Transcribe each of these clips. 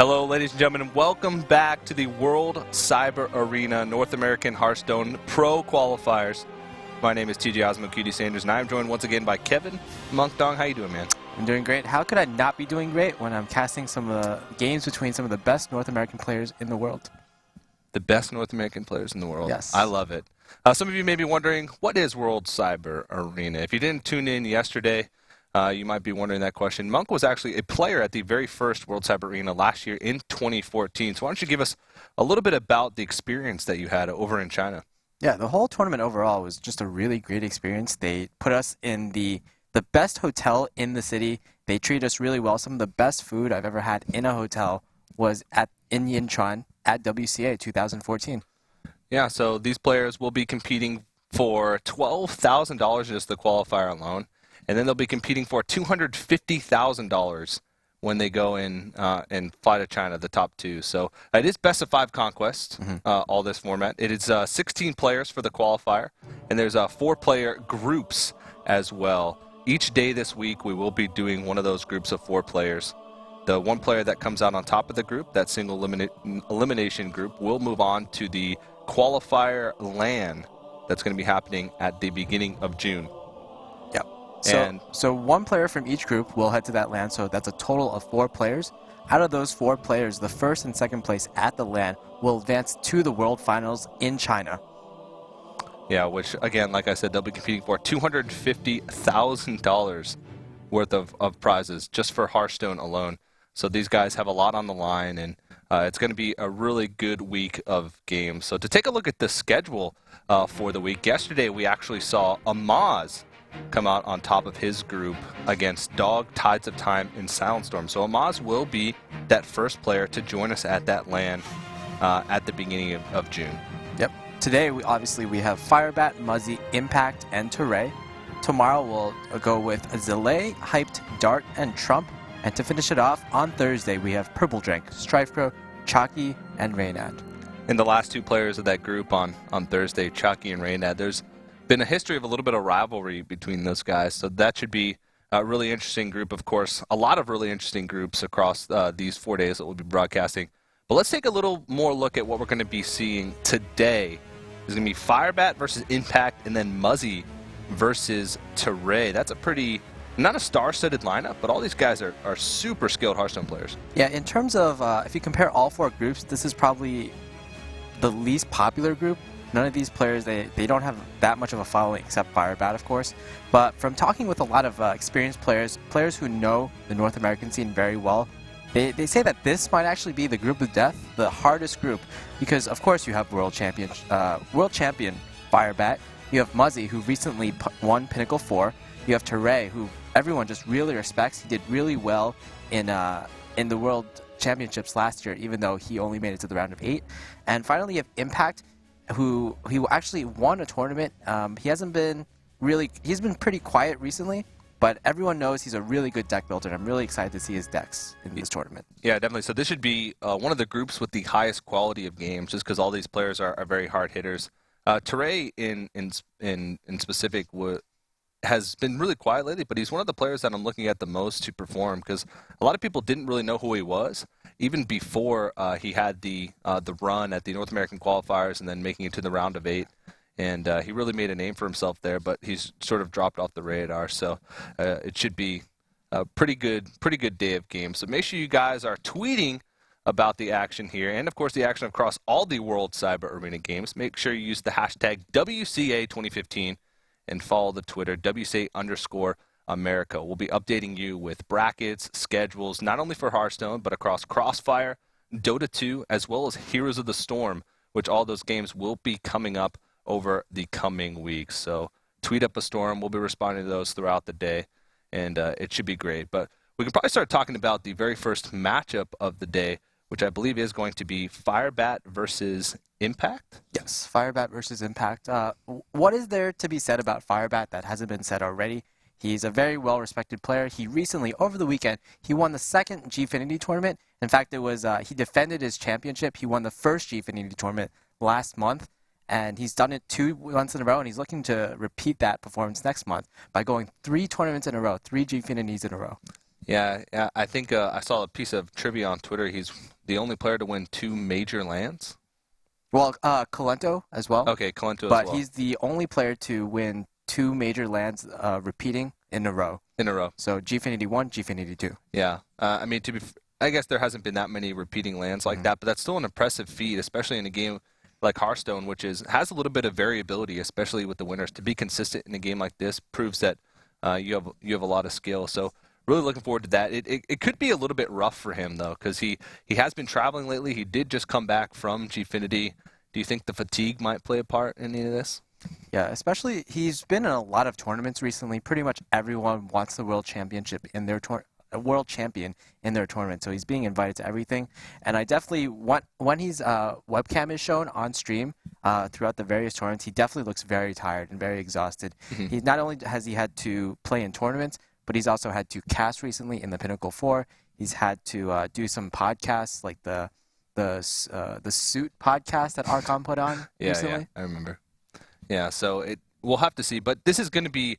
Hello, ladies and gentlemen, and welcome back to the World Cyber Arena North American Hearthstone Pro Qualifiers. My name is TJ Osmo QD Sanders, and I am joined once again by Kevin Monkdong. How you doing, man? I'm doing great. How could I not be doing great when I'm casting some of the games between some of the best North American players in the world? The best North American players in the world. Yes. I love it. Some of you may be wondering, what is World Cyber Arena? If you didn't tune in yesterday, you might be wondering that question. Monk was actually a player at the very first World Cyber Arena last year in 2014. So why don't you give us a little bit about the experience that you had over in China? Yeah, the whole tournament overall was just a really great experience. They put us in the best hotel in the city. They treated us really well. Some of the best food I've ever had in a hotel was in Yinchuan at WCA 2014. Yeah, so these players will be competing for $12,000 just the qualifier alone. And then they'll be competing for $250,000 when they go in and fly to China, the top two. So it is best of 5 conquests, all this format. It is 16 players for the qualifier, and there's 4-player groups as well. Each day this week, we will be doing one of those groups of 4 players. The one player that comes out on top of the group, that single elimination group, will move on to the qualifier LAN that's going to be happening at the beginning of June. Yep. So one player from each group will head to that LAN, so that's a total of 4 players. Out of those 4 players, the first and second place at the LAN will advance to the World Finals in China. Yeah, which, again, like I said, they'll be competing for $250,000 worth of prizes just for Hearthstone alone. So these guys have a lot on the line, and it's going to be a really good week of games. So to take a look at the schedule for the week, yesterday we actually saw Amaz come out on top of his group against Dog, Tides of Time, and Soundstorm. So Amaz will be that first player to join us at that LAN at the beginning of June. Yep. Today, we have Firebat, Muzzy, Impact, and Teray. Tomorrow, we'll go with Zilay, Hyped, Dart, and Trump. And to finish it off, on Thursday, we have Purple Drank, Strifepro, Chalky, and Raynad. And the last 2 players of that group on Thursday, Chalky and Raynad, there's been a history of a little bit of rivalry between those guys, so that should be a really interesting group. Of course, a lot of really interesting groups across these 4 days that we'll be broadcasting. But let's take a little more look at what we're going to be seeing today. There's going to be Firebat versus Impact, and then Muzzy versus Teray. That's a pretty, not a star-studded lineup, but all these guys are super skilled Hearthstone players. Yeah, in terms of, if you compare all 4 groups, this is probably the least popular group. None of these players, they don't have that much of a following, except Firebat, of course. But from talking with a lot of experienced players who know the North American scene very well, they say that this might actually be the group of death, the hardest group, because of course you have world champion Firebat, you have Muzzy, who recently won Pinnacle 4, you have Teray, who everyone just really respects. He did really well in the World Championships last year, even though he only made it to the round of 8. And finally, you have Impact, who actually won a tournament. He's been pretty quiet recently, but everyone knows he's a really good deck builder, and I'm really excited to see his decks in this tournament. Yeah, definitely. So this should be one of the groups with the highest quality of games, just because all these players are very hard hitters. Teray in specific has been really quiet lately, but he's one of the players that I'm looking at the most to perform, because a lot of people didn't really know who he was, even before he had the run at the North American qualifiers and then making it to the round of 8. And he really made a name for himself there, but he's sort of dropped off the radar. So it should be a pretty good day of games. So make sure you guys are tweeting about the action here, and of course the action across all the World Cyber Arena games. Make sure you use the hashtag WCA2015 and follow the Twitter WCA_America. We'll be updating you with brackets, schedules, not only for Hearthstone, but across Crossfire, Dota 2, as well as Heroes of the Storm, which all those games will be coming up over the coming weeks. So tweet up a storm. We'll be responding to those throughout the day, and it should be great. But we can probably start talking about the very first matchup of the day, which I believe is going to be Firebat versus Impact? Yes, Firebat versus Impact. What is there to be said about Firebat that hasn't been said already? He's a very well-respected player. He recently, over the weekend, he won the second Gfinity tournament. In fact, it was he defended his championship. He won the first Gfinity tournament last month, and he's done it 2 months in a row, and he's looking to repeat that performance next month by going 3 tournaments in a row, 3 Gfinities in a row. Yeah, yeah. I think I saw a piece of trivia on Twitter. He's the only player to win 2 major lands. Well, Colento as well, Okay, Kalento as but well he's the only player to win 2 major lands repeating in a row. in a row. So Gfinity 1, Gfinity 2. Yeah. I mean, I guess there hasn't been that many repeating lands like that, but that's still an impressive feat, especially in a game like Hearthstone, which has a little bit of variability, especially with the winners. To be consistent in a game like this proves that you have a lot of skill. So really looking forward to that. It could be a little bit rough for him though, because he has been traveling lately. He did just come back from Gfinity. Do you think the fatigue might play a part in any of this? Yeah, especially he's been in a lot of tournaments recently. Pretty much everyone wants the world championship in their world champion in their tournament. So he's being invited to everything. And I definitely want when his webcam is shown on stream throughout the various tournaments, he definitely looks very tired and very exhausted. He not only has he had to play in tournaments, but he's also had to cast recently in the Pinnacle 4. He's had to do some podcasts like the Suit podcast that Archon put on recently. Yeah, I remember. Yeah, so we'll have to see. But this is going to be,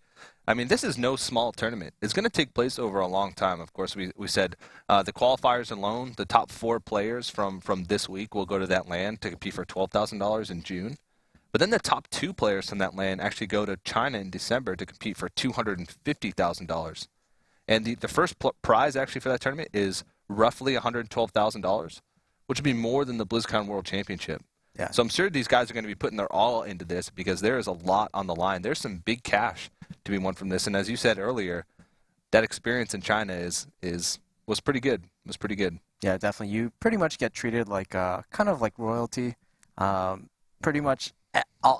I mean, this is no small tournament. It's going to take place over a long time. Of course, we said the qualifiers alone, the top 4 players from this week will go to that land to compete for $12,000 in June. But then the top 2 players from that land actually go to China in December to compete for $250,000. And the first prize actually for that tournament is roughly $112,000, which would be more than the BlizzCon World Championship. Yeah. So I'm sure these guys are going to be putting their all into this because there is a lot on the line. There's some big cash to be won from this. And as you said earlier, that experience in China was pretty good. It was pretty good. Yeah, definitely. You pretty much get treated like kind of like royalty. Pretty much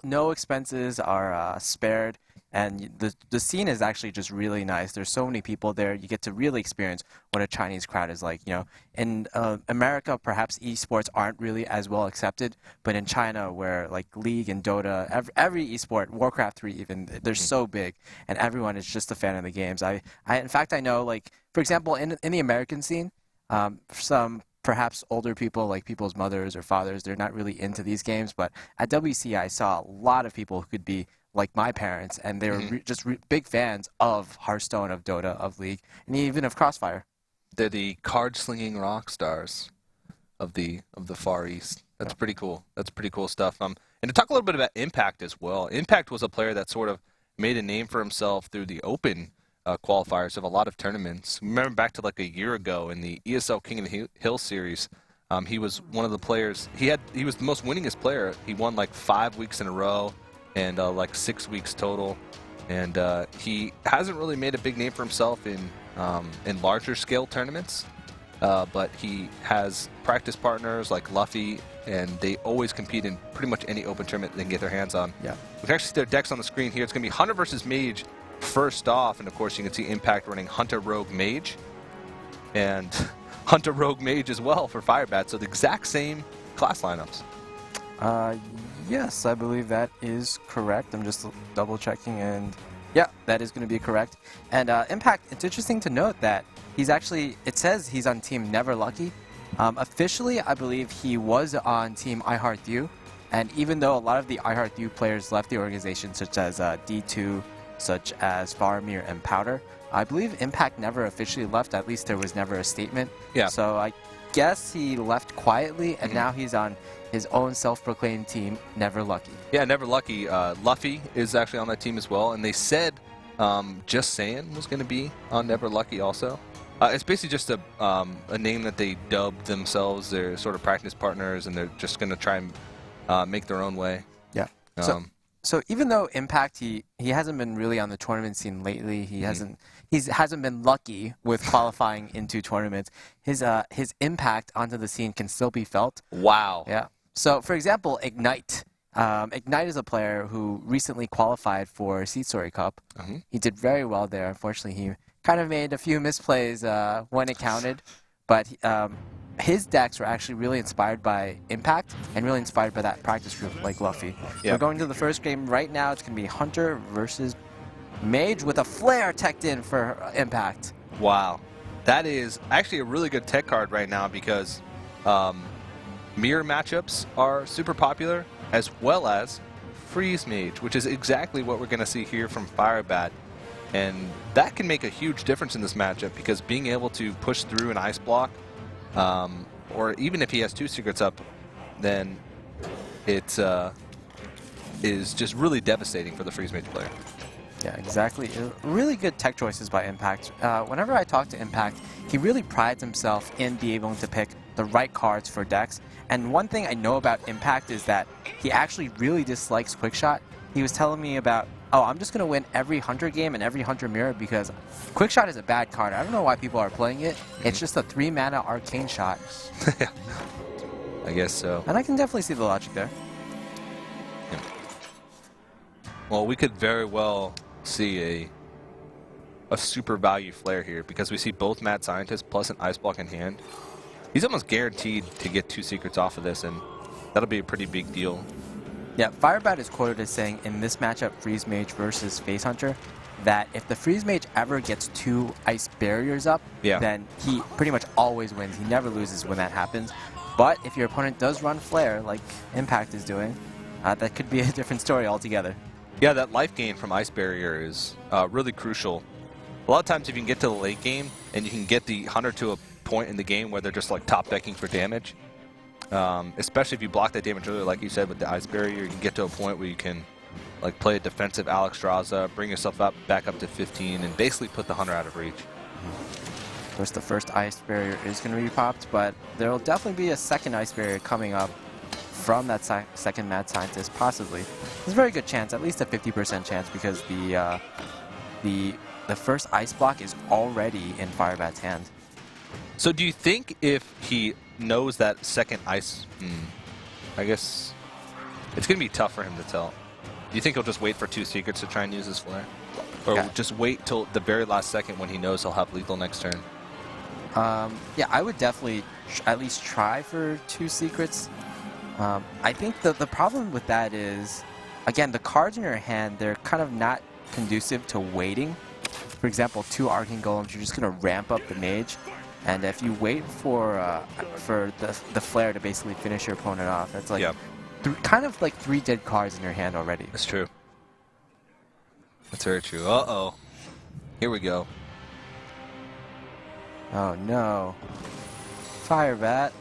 no expenses are spared, and the scene is actually just really nice. There's so many people there. You get to really experience what a Chinese crowd is like. You know, in America, perhaps esports aren't really as well accepted, but in China, where like League and Dota, every esport, Warcraft 3 even, they're so big, and everyone is just a fan of the games. In fact, I know, like, for example, in the American scene, some perhaps older people, like people's mothers or fathers, they're not really into these games. But at WCA, I saw a lot of people who could be like my parents, and they were just big fans of Hearthstone, of Dota, of League, and even of Crossfire. They're the card-slinging rock stars of the Far East. That's pretty cool. That's pretty cool stuff. And to talk a little bit about Impact as well. Impact was a player that sort of made a name for himself through the open qualifiers of a lot of tournaments. Remember back to like a year ago in the ESL King of the Hill series, he was one of the players. He was the most winningest player. He won like 5 weeks in a row and like 6 weeks total. And he hasn't really made a big name for himself in larger scale tournaments. But he has practice partners like Luffy, and they always compete in pretty much any open tournament they can get their hands on. Yeah. We can actually see their decks on the screen here. It's going to be Hunter versus Mage first off, and of course you can see Impact running Hunter Rogue Mage and Hunter Rogue Mage as well for Firebat, so the exact same class lineups. Yes, I believe that is correct. I'm just double checking, and yeah, that is going to be correct. And Impact, it's interesting to note that he's actually, it says he's on Team Never Lucky. Officially, I believe he was on Team iHeartU, and even though a lot of the iHeartU players left the organization, such as D2, such as Faramir and Powder, I believe Impact never officially left. At least there was never a statement. Yeah. So I guess he left quietly, and now he's on his own self-proclaimed team, Never Lucky. Yeah, Never Lucky. Luffy is actually on that team as well, and they said Just Saying was going to be on Never Lucky also. It's basically just a name that they dubbed themselves. They're sort of practice partners, and they're just going to try and make their own way. Yeah. So even though Impact, he hasn't been really on the tournament scene lately. He hasn't been lucky with qualifying into tournaments. His impact onto the scene can still be felt. Wow. Yeah. So for example, Ignite. Ignite is a player who recently qualified for Seed Story Cup. He did very well there. Unfortunately, he kind of made a few misplays when it counted, but his decks were actually really inspired by Impact and really inspired by that practice group like Luffy. Yep. We're going to the first game right now. It's going to be Hunter versus Mage with a Flare teched in for Impact. Wow. That is actually a really good tech card right now because mirror matchups are super popular, as well as Freeze Mage, which is exactly what we're going to see here from Firebat. And that can make a huge difference in this matchup because being able to push through an ice block, or even if he has 2 secrets up, then it is just really devastating for the Freeze Mage player. Yeah, exactly. Really good tech choices by Impact. Whenever I talk to Impact, he really prides himself in being able to pick the right cards for decks. And one thing I know about Impact is that he actually really dislikes Quickshot. He was telling me about, oh, I'm just going to win every Hunter game and every Hunter mirror because Quickshot is a bad card. I don't know why people are playing it. It's just a 3-mana arcane shot. I guess so. And I can definitely see the logic there. Yeah. Well, we could very well see a super value flare here because we see both Mad Scientists plus an Ice Block in hand. He's almost guaranteed to get 2 secrets off of this, and that'll be a pretty big deal. Yeah, Firebat is quoted as saying in this matchup, Freeze Mage versus Face Hunter, that if the Freeze Mage ever gets 2 ice barriers up, then he pretty much always wins. He never loses when that happens. But if your opponent does run Flare, like Impact is doing, that could be a different story altogether. Yeah, that life gain from Ice Barrier is really crucial. A lot of times if you can get to the late game and you can get the Hunter to a point in the game where they're just like top decking for damage, especially if you block that damage earlier, like you said, with the Ice Barrier, you can get to a point where you can like play a defensive Alexstrasza, bring yourself back up to 15, and basically put the Hunter out of reach. Of course, the first Ice Barrier is going to be popped, but there will definitely be a second Ice Barrier coming up from that second Mad Scientist, possibly. There's a very good chance, at least a 50% chance, because the first Ice Block is already in Firebat's hand. So do you think if he knows that second Ice... I guess it's going to be tough for him to tell. Do you think he'll just wait for 2 secrets to try and use his Flare? Or just wait till the very last second when he knows he'll have lethal next turn? Yeah, I would definitely at least try for 2 secrets. I think the problem with that is, again, the cards in your hand, they're kind of not conducive to waiting. For example, 2 Arcane Golems, you're just going to ramp up the Mage. And if you wait for the Flare to basically finish your opponent off, that's like kind of like 3 dead cards in your hand already. That's true. That's very true. Uh-oh. Here we go. Oh, no. Firebat.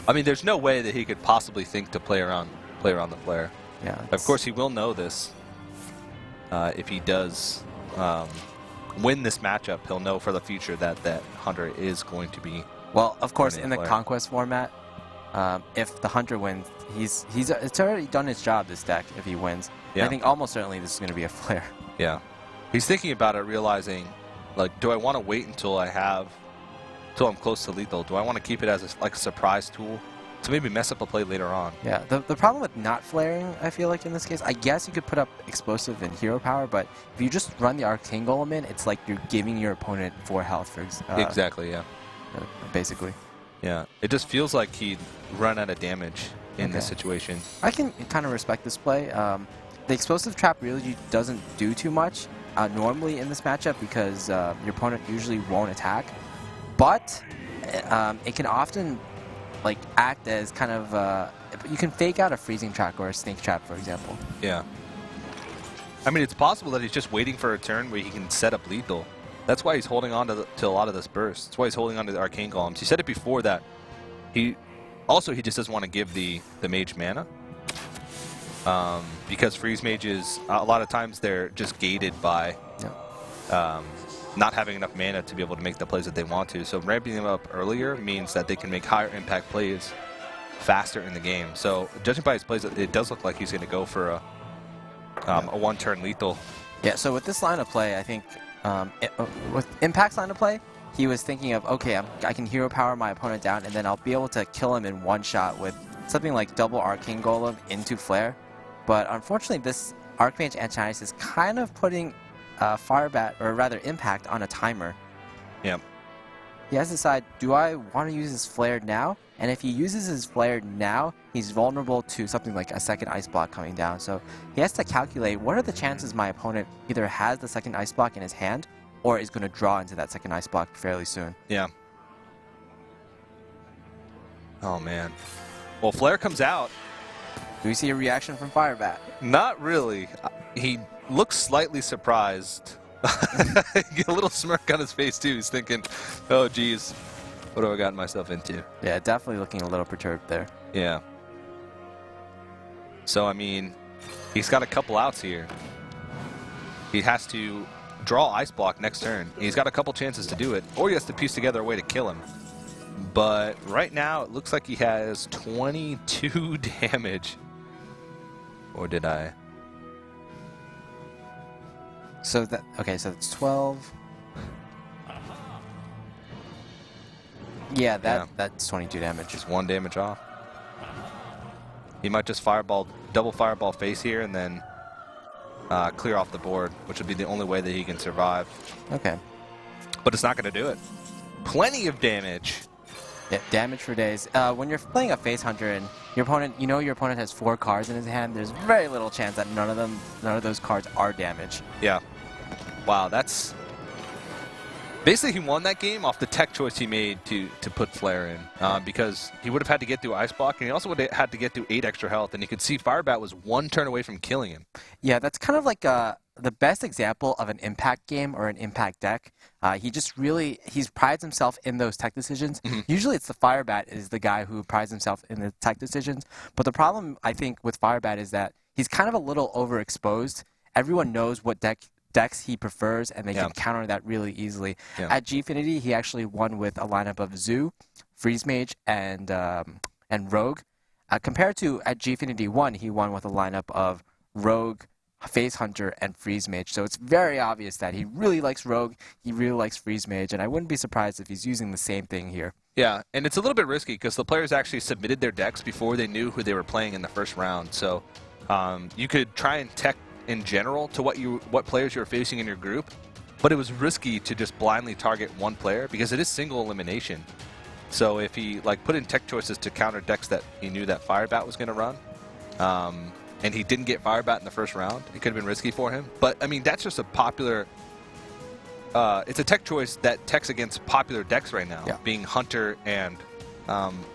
I mean, there's no way that he could possibly think to play around the Flare. Yeah. Of course, he will know this. If he does win this matchup, he'll know for the future that Hunter is going to be. Well, of course, in the Flare. Conquest format, if the Hunter wins, it's already done its job, this deck, if he wins. Yeah. I think almost certainly this is going to be a Flare. Yeah. He's thinking about it, realizing, like, do I want to wait until I'm close to lethal? Do I want to keep it as a surprise tool to maybe mess up a play later on? Yeah, the problem with not flaring, I feel like in this case, I guess you could put up explosive and hero power, but if you just run the Arcane Golem in, it's like you're giving your opponent 4 health, for exactly, yeah. Basically. Yeah, it just feels like he'd run out of damage in this situation. I can kind of respect this play. The explosive trap really doesn't do too much normally in this matchup because your opponent usually won't attack, but it can often like act as kind of you can fake out a freezing trap or a snake trap, for example. Yeah. I mean, it's possible that he's just waiting for a turn where he can set up lethal. That's why he's holding on to a lot of this burst. That's why he's holding on to the Arcane Golems. He said it before that he just doesn't want to give the Mage mana. Because Freeze Mages, a lot of times they're just gated by not having enough mana to be able to make the plays that they want to. So ramping them up earlier means that they can make higher impact plays faster in the game. So judging by his plays, it does look like he's going to go for a 1-turn lethal. Yeah, so with this line of play, I think with Impact's line of play, he was thinking of, okay, I can hero power my opponent down, and then I'll be able to kill him in one shot with something like double Arcane Golem into Flare. But unfortunately, this Archmage Antonius is kind of putting Firebat, or rather Impact, on a timer. Yep. He has to decide, do I want to use his Flare now? And if he uses his Flare now, he's vulnerable to something like a second Ice Block coming down. So he has to calculate what are the chances my opponent either has the second Ice Block in his hand or is going to draw into that second Ice Block fairly soon. Yeah. Oh, man. Well, Flare comes out. Do we see a reaction from Firebat? Not really. He looks slightly surprised. Get a little smirk on his face too. He's thinking, "Oh, geez, what have I gotten myself into?" Yeah, definitely looking a little perturbed there. Yeah. So I mean, he's got a couple outs here. He has to draw Ice Block next turn. He's got a couple chances to do it, or he has to piece together a way to kill him. But right now, it looks like he has 22 damage. Or did I? So that so that's 12. Yeah, that's 22 damage. Just 1 damage off. He might just double fireball face here, and then clear off the board, which would be the only way that he can survive. Okay. But it's not going to do it. Plenty of damage. Yeah, damage for days. When you're playing a face hunter and your opponent has 4 cards in his hand, there's very little chance that none of those cards are damaged. Yeah. Wow, that's... Basically, he won that game off the tech choice he made to put Flare in, because he would have had to get through Ice Block, and he also would have had to get through 8 extra health, and you could see Firebat was 1 turn away from killing him. Yeah, that's kind of like the best example of an impact game or an impact deck. He prides himself in those tech decisions. Mm-hmm. Usually it's the Firebat is the guy who prides himself in the tech decisions, but the problem, I think, with Firebat is that he's kind of a little overexposed. Everyone knows what decks he prefers, and they can counter that really easily. Yeah. At Gfinity, he actually won with a lineup of Zoo, Freeze Mage, and Rogue. Compared to at Gfinity 1, he won with a lineup of Rogue, Face Hunter, and Freeze Mage. So it's very obvious that he really likes Rogue, he really likes Freeze Mage, and I wouldn't be surprised if he's using the same thing here. Yeah, and it's a little bit risky because the players actually submitted their decks before they knew who they were playing in the first round. So you could try and tech in general to what players you're facing in your group, but it was risky to just blindly target one player because it is single elimination. So if he put in tech choices to counter decks that he knew that Firebat was going to run, and he didn't get Firebat in the first round, it could have been risky for him. But I mean, that's just a popular. It's a tech choice that techs against popular decks right now, being Hunter and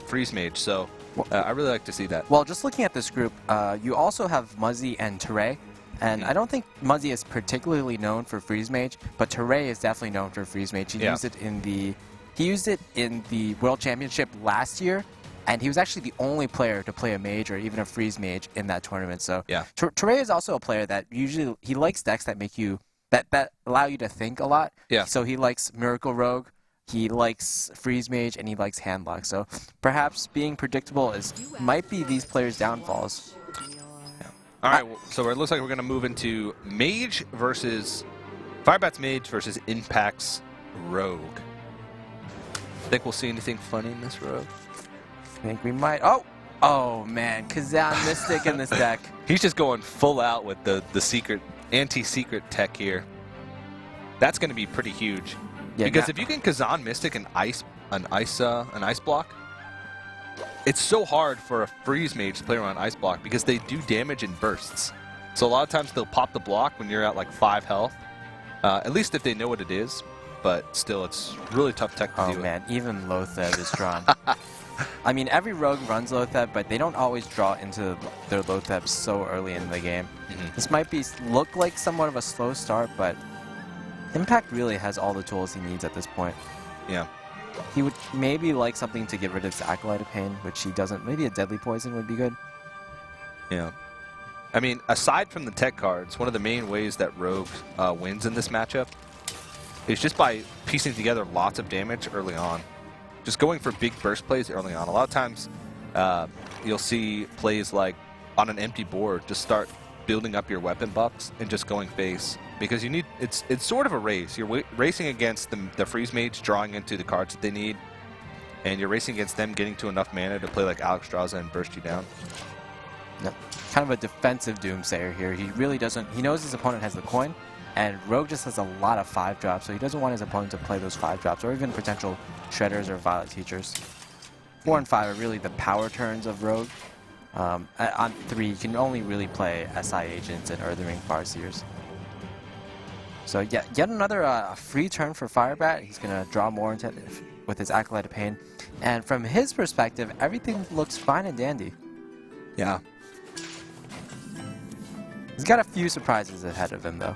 Freeze Mage. So I really like to see that. Well, just looking at this group, you also have Muzzy and Teray. And I don't think Muzzy is particularly known for Freeze Mage, but Teray is definitely known for Freeze Mage. He used it in the World Championship last year, and he was actually the only player to play a Mage or even a Freeze Mage in that tournament. So Teray is also a player that usually he likes decks that make you that allow you to think a lot. Yeah. So he likes Miracle Rogue, he likes Freeze Mage, and he likes Handlock. So perhaps being predictable might be these players' downfalls. All right, so it looks like we're going to move into Mage versus Firebat's Mage versus Impact's Rogue. Think we'll see anything funny in this Rogue? I think we might. Oh man, Kazan Mystic in this deck. He's just going full out with the secret anti-secret tech here. That's going to be pretty huge. Yeah, because if you can Kazan Mystic an ice block, it's so hard for a Freeze Mage to play around Ice Block because they do damage in bursts. So a lot of times they'll pop the block when you're at 5 health, at least if they know what it is. But still, it's really tough tech to do. Oh man, even Lotheb is drawn. I mean, every rogue runs Lotheb, but they don't always draw into their Lotheb so early in the game. This might look like somewhat of a slow start, but Impact really has all the tools he needs at this point. Yeah. He would maybe like something to get rid of his Acolyte of Pain, which he doesn't. Maybe a Deadly Poison would be good. Yeah. I mean, aside from the tech cards, one of the main ways that Rogue wins in this matchup is just by piecing together lots of damage early on. Just going for big burst plays early on. A lot of times, you'll see plays like on an empty board, just start building up your weapon buffs and just going face. Because you need, it's sort of a race. You're racing against the Freeze Mage drawing into the cards that they need, and you're racing against them getting to enough mana to play like Alexstrasza and burst you down. Yep. Kind of a defensive Doomsayer here. He really doesn't, he knows his opponent has the coin, and Rogue just has a lot of 5-drops, so he doesn't want his opponent to play those 5-drops, or even potential Shredders or Violet Teachers. 4 and 5 are really the power turns of Rogue. On 3, you can only really play SI Agents and Earthring Farseers. So yet another free turn for Firebat. He's going to draw more into with his Acolyte of Pain. And from his perspective, everything looks fine and dandy. Yeah. He's got a few surprises ahead of him, though.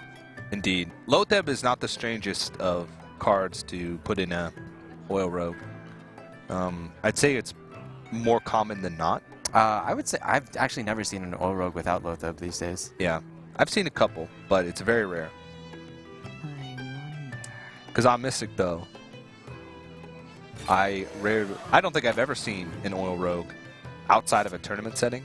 Indeed. Lotheb is not the strangest of cards to put in a Oil Rogue. I'd say it's more common than not. I would say I've actually never seen an Oil Rogue without Lotheb these days. Yeah. I've seen a couple, but it's very rare. I wonder. Kazan Mystic, though, I don't think I've ever seen an Oil Rogue outside of a tournament setting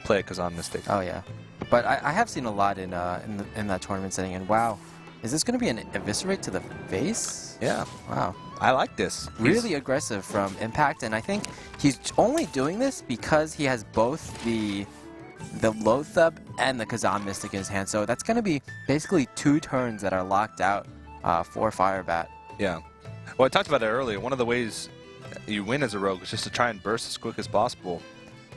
play a Kazan Mystic. Oh yeah, but I have seen a lot in that tournament setting, and wow, is this going to be an eviscerate to the face? Yeah. Wow. I like this. Really aggressive from Impact, and I think he's only doing this because he has both the Lotheb and the Kazan Mystic in his hand. So that's going to be basically 2 turns that are locked out for Firebat. Yeah. Well, I talked about it earlier. One of the ways you win as a rogue is just to try and burst as quick as possible.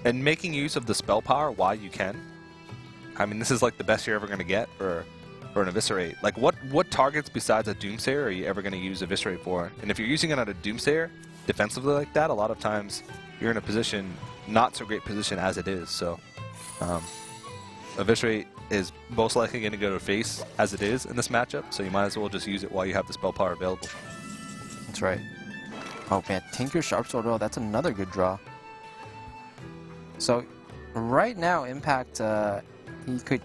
And making use of the spell power while you can. I mean, this is like the best you're ever going to get for an Eviscerate. Like, what targets besides a Doomsayer are you ever going to use Eviscerate for? And if you're using it on a Doomsayer defensively like that, a lot of times you're in a position, not so great position as it is. So, Eviscerate is most likely going to go to face as it is in this matchup, so you might as well just use it while you have the spell power available. That's right. Oh man, Tinker Sharpsword Roll, that's another good draw. So, right now, Impact, he could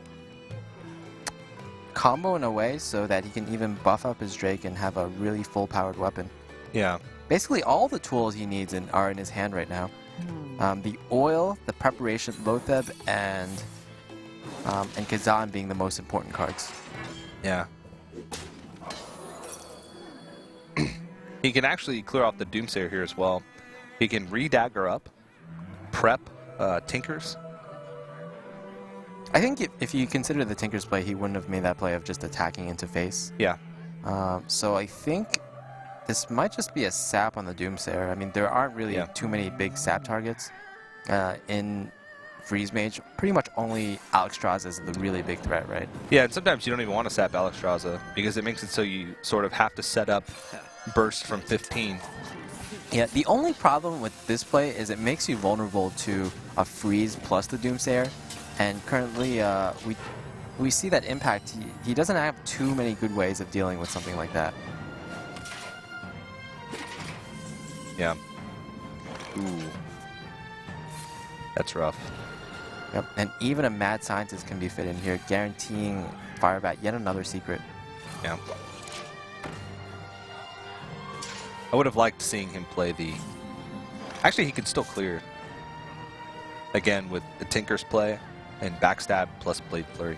combo in a way so that he can even buff up his Drake and have a really full-powered weapon. Yeah. Basically, all the tools he needs are in his hand right now. The oil, the preparation, Lotheb, and Kazan being the most important cards. Yeah. He can actually clear off the Doomsayer here as well. He can re-dagger up, prep Tinkers. I think if you consider the Tinker's play, he wouldn't have made that play of just attacking into face. Yeah. So I think this might just be a sap on the Doomsayer. I mean, there aren't really too many big sap targets in Freeze Mage. Pretty much only Alexstrasza is the really big threat, right? Yeah, and sometimes you don't even want to sap Alexstrasza because it makes it so you sort of have to set up burst from 15. Yeah, the only problem with this play is it makes you vulnerable to a freeze plus the Doomsayer. And currently, we see that Impact, he doesn't have too many good ways of dealing with something like that. Yeah. Ooh. That's rough. Yep, and even a Mad Scientist can be fit in here, guaranteeing Firebat yet another secret. Yeah. I would have liked seeing him play the... Actually, he could still clear. Again, with the Tinker's play and Backstab plus Blade Flurry.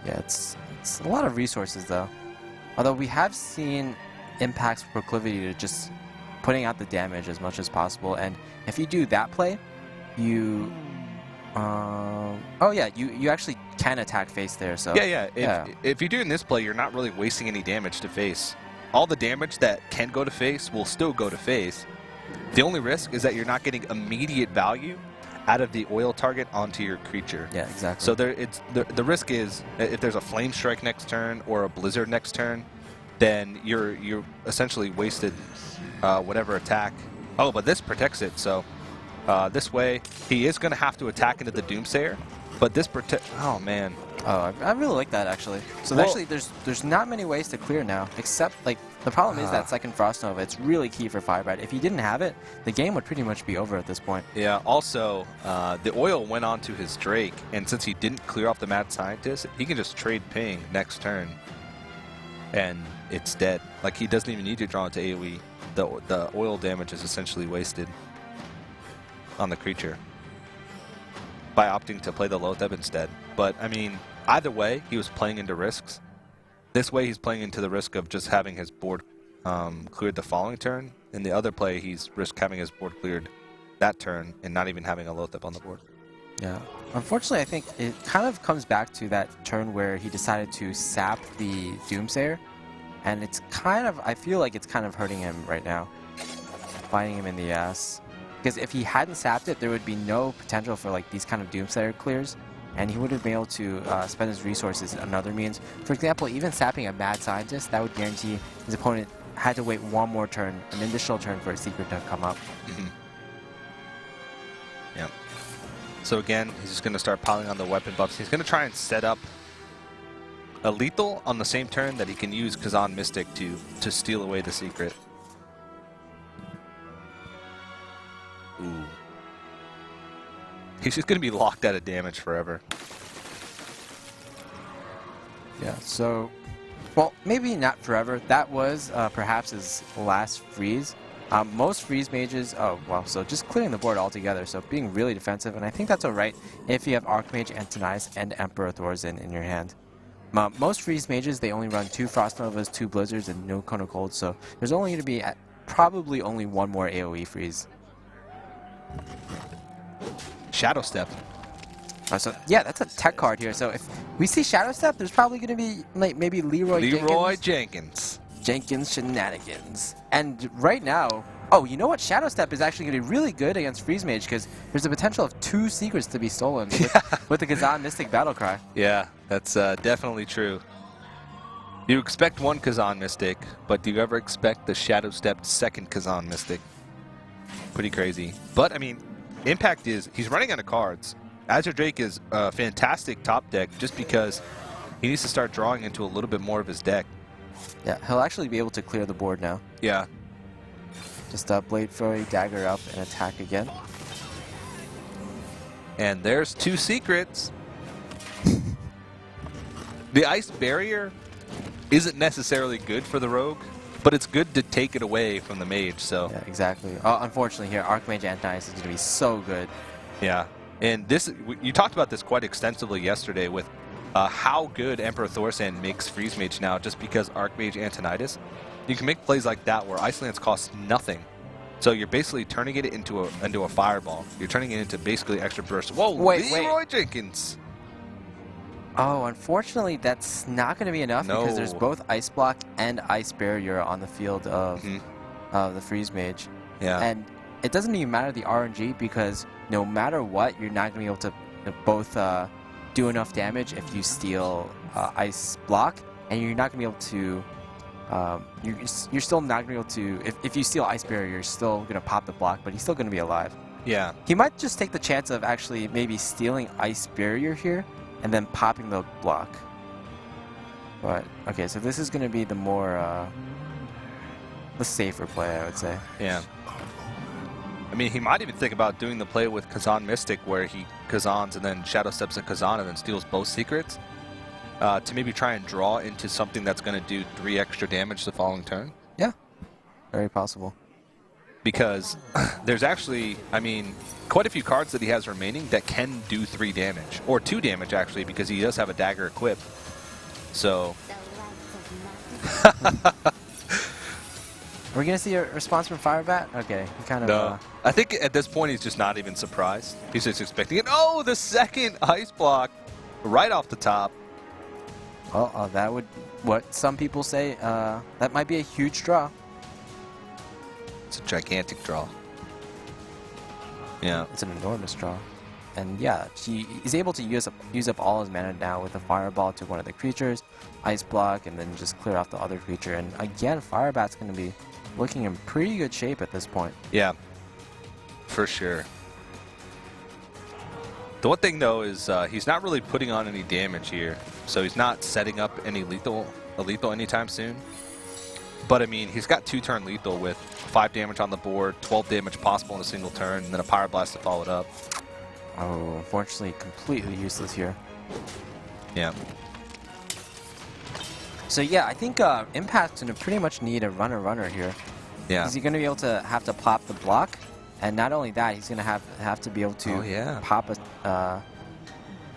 Yeah, it's a lot of resources, though. Although we have seen Impact's proclivity to just putting out the damage as much as possible. And if you do that play, you... oh, yeah, you actually can attack face there, so... Yeah. If you're doing this play, you're not really wasting any damage to face. All the damage that can go to face will still go to face. The only risk is that you're not getting immediate value out of the oil target onto your creature. Yeah, exactly. So the risk is if there's a Flame Strike next turn or a Blizzard next turn, then you're essentially wasted whatever attack. Oh, but this protects it, so this way he is going to have to attack into the Doomsayer, but this oh man. Oh, I really like that, actually. So actually, there's not many ways to clear now, except, like, the problem is that second Frost Nova. It's really key for Firebat. If he didn't have it, the game would pretty much be over at this point. Yeah, also, the oil went onto his Drake, and since he didn't clear off the Mad Scientist, he can just trade ping next turn, and it's dead. Like, he doesn't even need to draw into AoE. The oil damage is essentially wasted on the creature by opting to play the Lotheb instead. But, I mean, either way, he was playing into risks. This way, he's playing into the risk of just having his board cleared the following turn. In the other play, he's risk having his board cleared that turn and not even having a Lotheb on the board. Yeah. Unfortunately, I think it kind of comes back to that turn where he decided to sap the Doomsayer. And it's kind of, I feel like it's kind of hurting him right now. Biting him in the ass. Because if he hadn't sapped it, there would be no potential for like these kind of Doomsayer clears, and he would have been able to spend his resources in other means. For example, even sapping a Mad Scientist, that would guarantee his opponent had to wait one more turn, an additional turn for a secret to come up. Yeah. So again, he's just going to start piling on the weapon buffs. He's going to try and set up a lethal on the same turn that he can use Kazan Mystic to steal away the secret. Ooh. He's just going to be locked out of damage forever. Yeah, so, well, maybe not forever. That was perhaps his last freeze. Most freeze mages, so just clearing the board altogether, so being really defensive, and I think that's alright if you have Archmage, Antonias, and Emperor Thorzen in your hand. Most freeze mages, they only run 2 Frost Novas, 2 Blizzards, and no Cone of Cold, so there's only going to be probably only 1 more AoE freeze. Shadow Step. So yeah, that's a tech card here. So if we see Shadow Step, there's probably going to be like maybe Leroy Jenkins shenanigans. And right now, oh, you know what? Shadow Step is actually going to be really good against Freeze Mage because there's the potential of 2 secrets to be stolen with the Kazan Mystic Battlecry. Yeah, that's definitely true. You expect 1 Kazan Mystic, but do you ever expect the Shadow Step 2nd Kazan Mystic? Pretty crazy. But I mean, impact is he's running out of cards. Azure Drake is a fantastic top deck just because he needs to start drawing into a little bit more of his deck. Yeah, he'll actually be able to clear the board now. Yeah. Just Blade Fury, Dagger up, and attack again. And there's 2 secrets. The Ice Barrier isn't necessarily good for the Rogue, but it's good to take it away from the Mage, so. Yeah, exactly. Unfortunately here, Archmage Antonias is going to be so good. Yeah. And this, you talked about this quite extensively yesterday with how good Emperor Thorsan makes Freeze Mage now just because Archmage Antonias. You can make plays like that where Ice Lance costs nothing. So you're basically turning it into a fireball. You're turning it into basically extra burst. Whoa, Leroy Jenkins! Oh, unfortunately, that's not going to be enough because there's both Ice Block and Ice Barrier on the field of the Freeze Mage. Yeah. And it doesn't even matter the RNG because no matter what, you're not going to be able to both do enough damage if you steal Ice Block, and you're not going to be able to you're still not going to be able to, if you steal Ice Barrier, you're still going to pop the block, but he's still going to be alive. Yeah. He might just take the chance of actually maybe stealing Ice Barrier here and then popping the block. But, okay, so this is going to be the more, the safer play, I would say. Yeah. I mean, he might even think about doing the play with Kazan Mystic where he Kazans and then Shadow Steps a Kazan and then steals both secrets. To maybe try and draw into something that's going to do 3 extra damage the following turn. Yeah, very possible. Because there's actually, I mean, quite a few cards that he has remaining that can do 3 damage. Or 2 damage, actually, because he does have a dagger equipped. So... Are we going to see a response from Firebat? Okay, he kind of... No. I think at this point he's just not even surprised. He's just expecting it. Oh, the second Ice Block right off the top. Well, that would, what some people say, that might be a huge draw. It's a gigantic draw. Yeah. It's an enormous draw. And yeah, he's able to use up all his mana now with a Fireball to one of the creatures, Ice Block, and then just clear off the other creature. And again, Firebat's going to be looking in pretty good shape at this point. Yeah, for sure. The one thing, though, is he's not really putting on any damage here. So he's not setting up any lethal anytime soon. But, I mean, he's got 2-turn lethal with 5 damage on the board, 12 damage possible in a single turn, and then a Pyroblast to follow it up. Oh, unfortunately, completely useless here. Yeah. So, yeah, I think Impact's going to pretty much need a runner here. Yeah. Is he going to be able to have to pop the block? And not only that, he's going to have to be able to pop a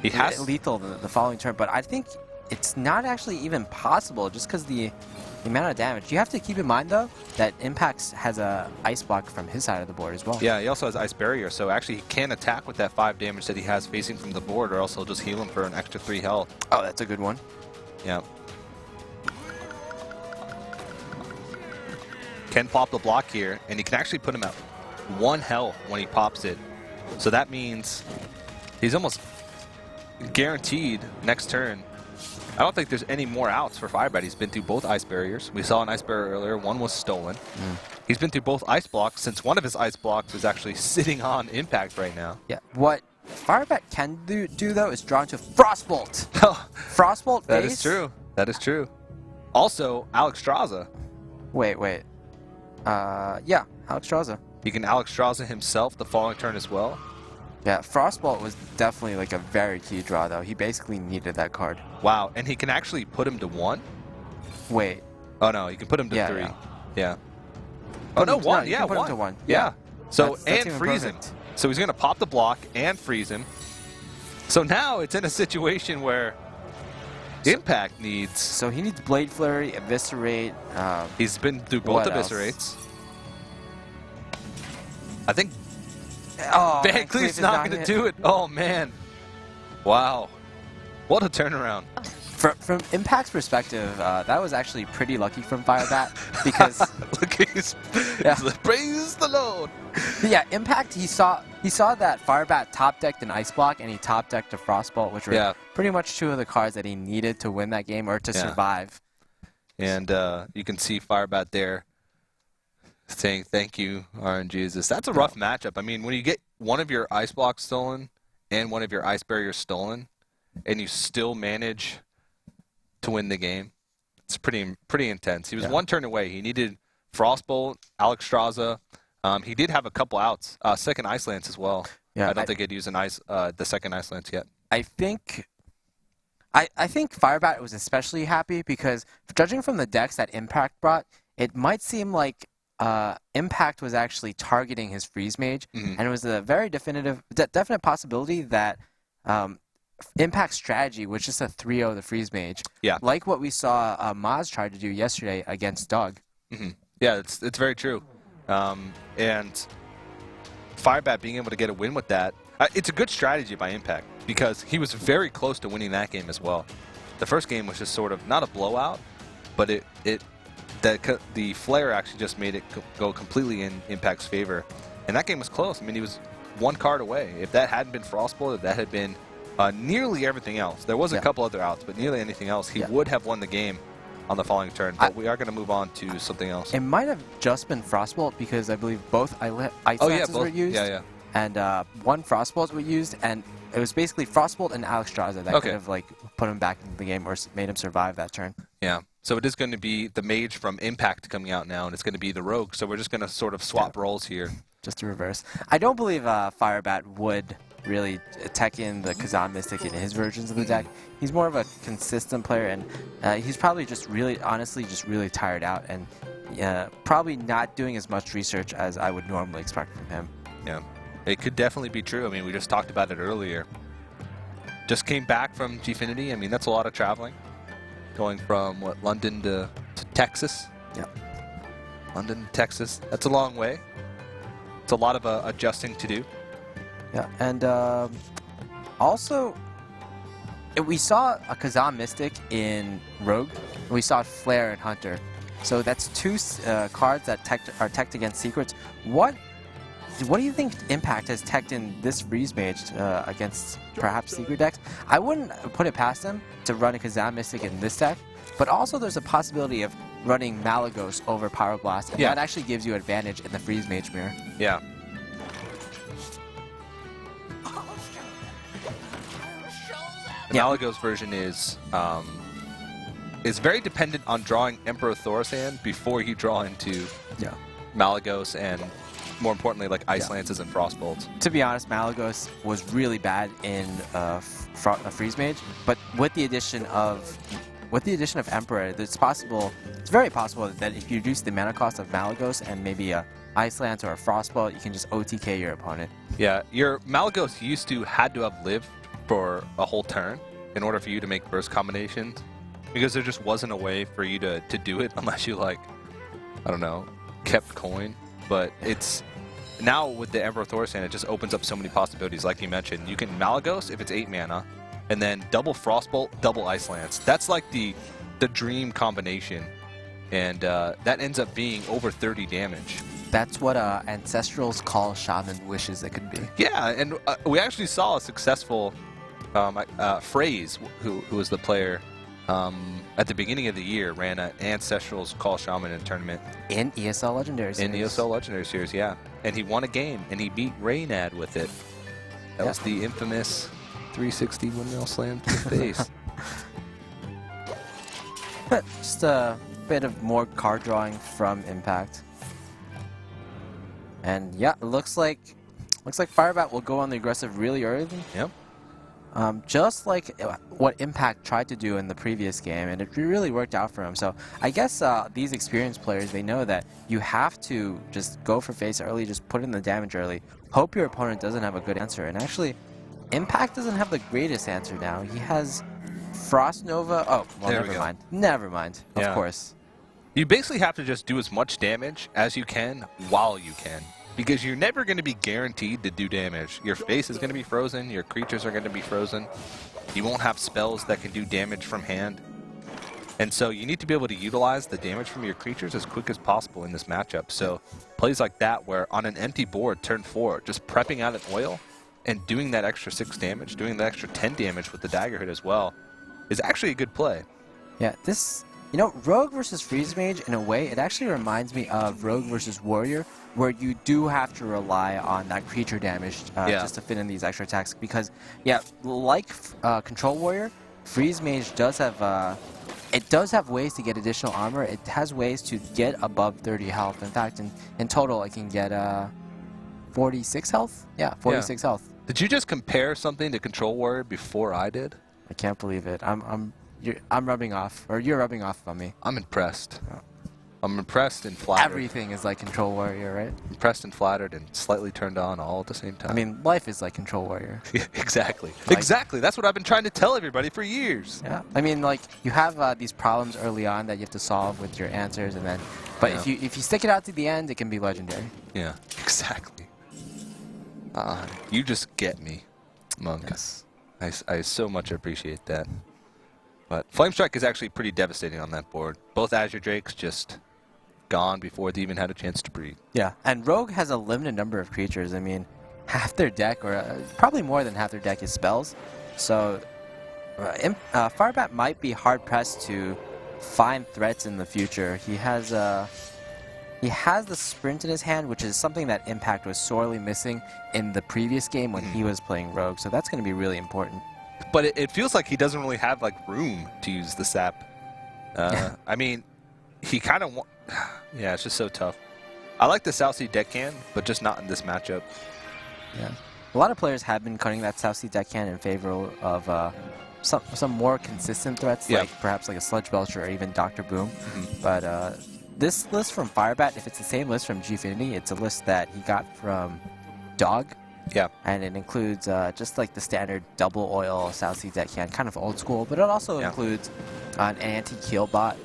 he has lethal the following turn. But I think it's not actually even possible just because the amount of damage. You have to keep in mind, though, that Impact has a Ice Block from his side of the board as well. Yeah, he also has Ice Barrier, so actually he can attack with that 5 damage that he has facing from the board, or else he'll just heal him for an extra 3 health. Oh, that's a good one. Yeah. Can pop the block here, and he can actually put him at 1 health when he pops it. So that means he's almost guaranteed next turn. I don't think there's any more outs for Firebat. He's been through both Ice Barriers. We saw an Ice Barrier earlier. One was stolen. He's been through both Ice Blocks since one of his Ice Blocks is actually sitting on Impact right now. Yeah, what Firebat can do though is draw into Frostbolt. Frostbolt That base? is true. That is true. Also, Alex Straza. Wait. Yeah, Alex Straza. He can Alex Straza himself the following turn as well. Yeah, Frostbolt was definitely like a very key draw though. He basically needed that card. Wow, and he can actually put him to 1? Wait. Oh no, he can put him to Yeah, 3. yeah. Yeah. Oh no, 1. you Yeah, can put him 1. to 1. Yeah. So That's and even freeze perfect. him. So he's gonna pop the block and freeze him. So now it's in a situation where Impact needs. So he needs Blade Flurry, Eviscerate. He's been through both What else? eviscerates. I think Oh, Van Cleef's not going to do it. Oh man. Wow. What a turnaround. From Impact's perspective, that was actually pretty lucky from Firebat because Look, he's Yeah. praise the Lord. yeah, Impact he saw that Firebat top decked an Ice Block and he top decked a Frostbolt, which were Yeah. pretty much two of the cards that he needed to win that game or to Yeah. survive. And you can see Firebat there saying thank you, RNGesus. That's a rough matchup. I mean, when you get one of your ice blocks stolen and one of your ice barriers stolen, and you still manage to win the game, it's pretty intense. He was Yeah. one turn away. He needed Frostbolt, Alex Straza. He did have a couple outs, second Ice Lance as well. Yeah, I don't think he'd used the second Ice Lance yet. I think Firebat was especially happy because judging from the decks that Impact brought, it might seem like Impact was actually targeting his Freeze Mage, and it was a very definite possibility that Impact's strategy was just a 3-0 the Freeze Mage. Yeah. Like what we saw Maz try to do yesterday against Doug. Yeah, it's very true. And Firebat being able to get a win with that, it's a good strategy by Impact because he was very close to winning that game as well. The first game was just sort of not a blowout, but the flare actually just made it go completely in Impact's favor. And that game was close. I mean, he was one card away. If that hadn't been Frostbolt, if that had been nearly everything else, there was a couple other outs, but nearly anything else, he would have won the game on the following turn. But we are going to move on to something else. It might have just been Frostbolt because I believe both Ice Lances were used. Yeah. And one Frostbolt was used, and it was basically Frostbolt and Alex Straza that could have like put him back into the game or made him survive that turn. Yeah. So it is going to be the Mage from Impact coming out now, and it's going to be the Rogue. So we're just going to sort of swap roles here. Just to reverse. I don't believe Firebat would really tech in the Kazan Mystic in his versions of the deck. He's more of a consistent player, and he's probably just really, honestly, just really tired out, and probably not doing as much research as I would normally expect from him. Yeah. It could definitely be true. I mean, we just talked about it earlier. Just came back from Gfinity. I mean, that's a lot of traveling. Going from, London to Texas? Yeah. London to Texas. That's a long way. It's a lot of adjusting to do. Yeah, and also, we saw a Kazan Mystic in Rogue, and we saw Flare in Hunter. So that's two cards that are teched against secrets. What do you think Impact has teched in this Freeze Mage against perhaps secret decks? I wouldn't put it past them to run a Kazan Mystic in this deck, but also there's a possibility of running Malagos over Power Blast, and that actually gives you advantage in the Freeze Mage mirror. Yeah. The Malagos version is very dependent on drawing Emperor Thorsan before you draw into Malagos and, more importantly, like Ice Lances and Frostbolts. To be honest, Malagos was really bad in Freeze Mage, but with the addition of Emperor, it's very possible that if you reduce the mana cost of Malagos and maybe a Ice Lance or a Frostbolt, you can just OTK your opponent. Yeah, your Malagos had to have lived for a whole turn in order for you to make burst combinations, because there just wasn't a way for you to do it unless you, like, I don't know, kept coin. But it's now with the Emperor Thorsan, it just opens up so many possibilities. Like you mentioned, you can Malagos if it's 8 mana, and then double Frostbolt, double Ice Lance. That's like the dream combination, and that ends up being over 30 damage. That's what Ancestral's Call Shaman wishes it could be. Yeah, and we actually saw a successful Phrase, who was the player at the beginning of the year, ran an Ancestral's Call Shaman in a tournament. In ESL Legendary Series. In ESL Legendary Series, yeah. And he won a game, and he beat Reynad with it. That was the infamous 360 windmill slam to the face. Just a bit of more card drawing from Impact. And yeah, it looks like Firebat will go on the aggressive really early. Yep. Just like what Impact tried to do in the previous game, and it really worked out for him. So I guess these experienced players, they know that you have to just go for face early, just put in the damage early, hope your opponent doesn't have a good answer. And actually, Impact doesn't have the greatest answer now. He has Frost Nova. Oh, well, There we never go. mind. Never mind. Yeah. Of course. You basically have to just do as much damage as you can while you can. Because you're never going to be guaranteed to do damage. Your face is going to be frozen. Your creatures are going to be frozen. You won't have spells that can do damage from hand. And so you need to be able to utilize the damage from your creatures as quick as possible in this matchup. So plays like that where on an empty board, turn 4, just prepping out an oil and doing that extra 6 damage, doing the extra 10 damage with the dagger hit as well, is actually a good play. Yeah, this, you know, Rogue versus Freeze Mage, in a way, it actually reminds me of Rogue versus Warrior, where you do have to rely on that creature damage just to fit in these extra attacks. Because, yeah, like Control Warrior, Freeze Mage does have, it does have ways to get additional armor. It has ways to get above 30 health. In fact, in total, it can get 46 health? Yeah, 46 health. Did you just compare something to Control Warrior before I did? I can't believe it. I'm rubbing off, or you're rubbing off on me. I'm impressed. Oh. I'm impressed and flattered. Everything is like Control Warrior, right? Impressed and flattered and slightly turned on all at the same time. I mean, life is like Control Warrior. Exactly. Like- Exactly. That's what I've been trying to tell everybody for years. Yeah. I mean, like, you have these problems early on that you have to solve with your answers, and then, but Yeah. if you stick it out to the end, it can be legendary. Yeah, exactly. You just get me, Monk. Yes. I so much appreciate that. But Flame Strike is actually pretty devastating on that board. Both Azure Drakes just gone before they even had a chance to breathe. Yeah. And Rogue has a limited number of creatures. I mean, half their deck, or probably more than half their deck, is spells. So Firebat might be hard pressed to find threats in the future. He has the sprint in his hand, which is something that Impact was sorely missing in the previous game when he was playing Rogue. So that's going to be really important. But it feels like he doesn't really have like room to use the sap. I mean, he kind of yeah, it's just so tough. I like the South Sea Deckhand, but just not in this matchup. Yeah, a lot of players have been cutting that South Sea Deckhand in favor of some more consistent threats, Yeah. like perhaps like a Sludge Belcher or even Dr. Boom. But this list from Firebat, if it's the same list from Gfinity, it's a list that he got from Dog. Yeah. And it includes just like the standard double oil South Sea Deckhand, kind of old school, but it also includes an anti-kill bot,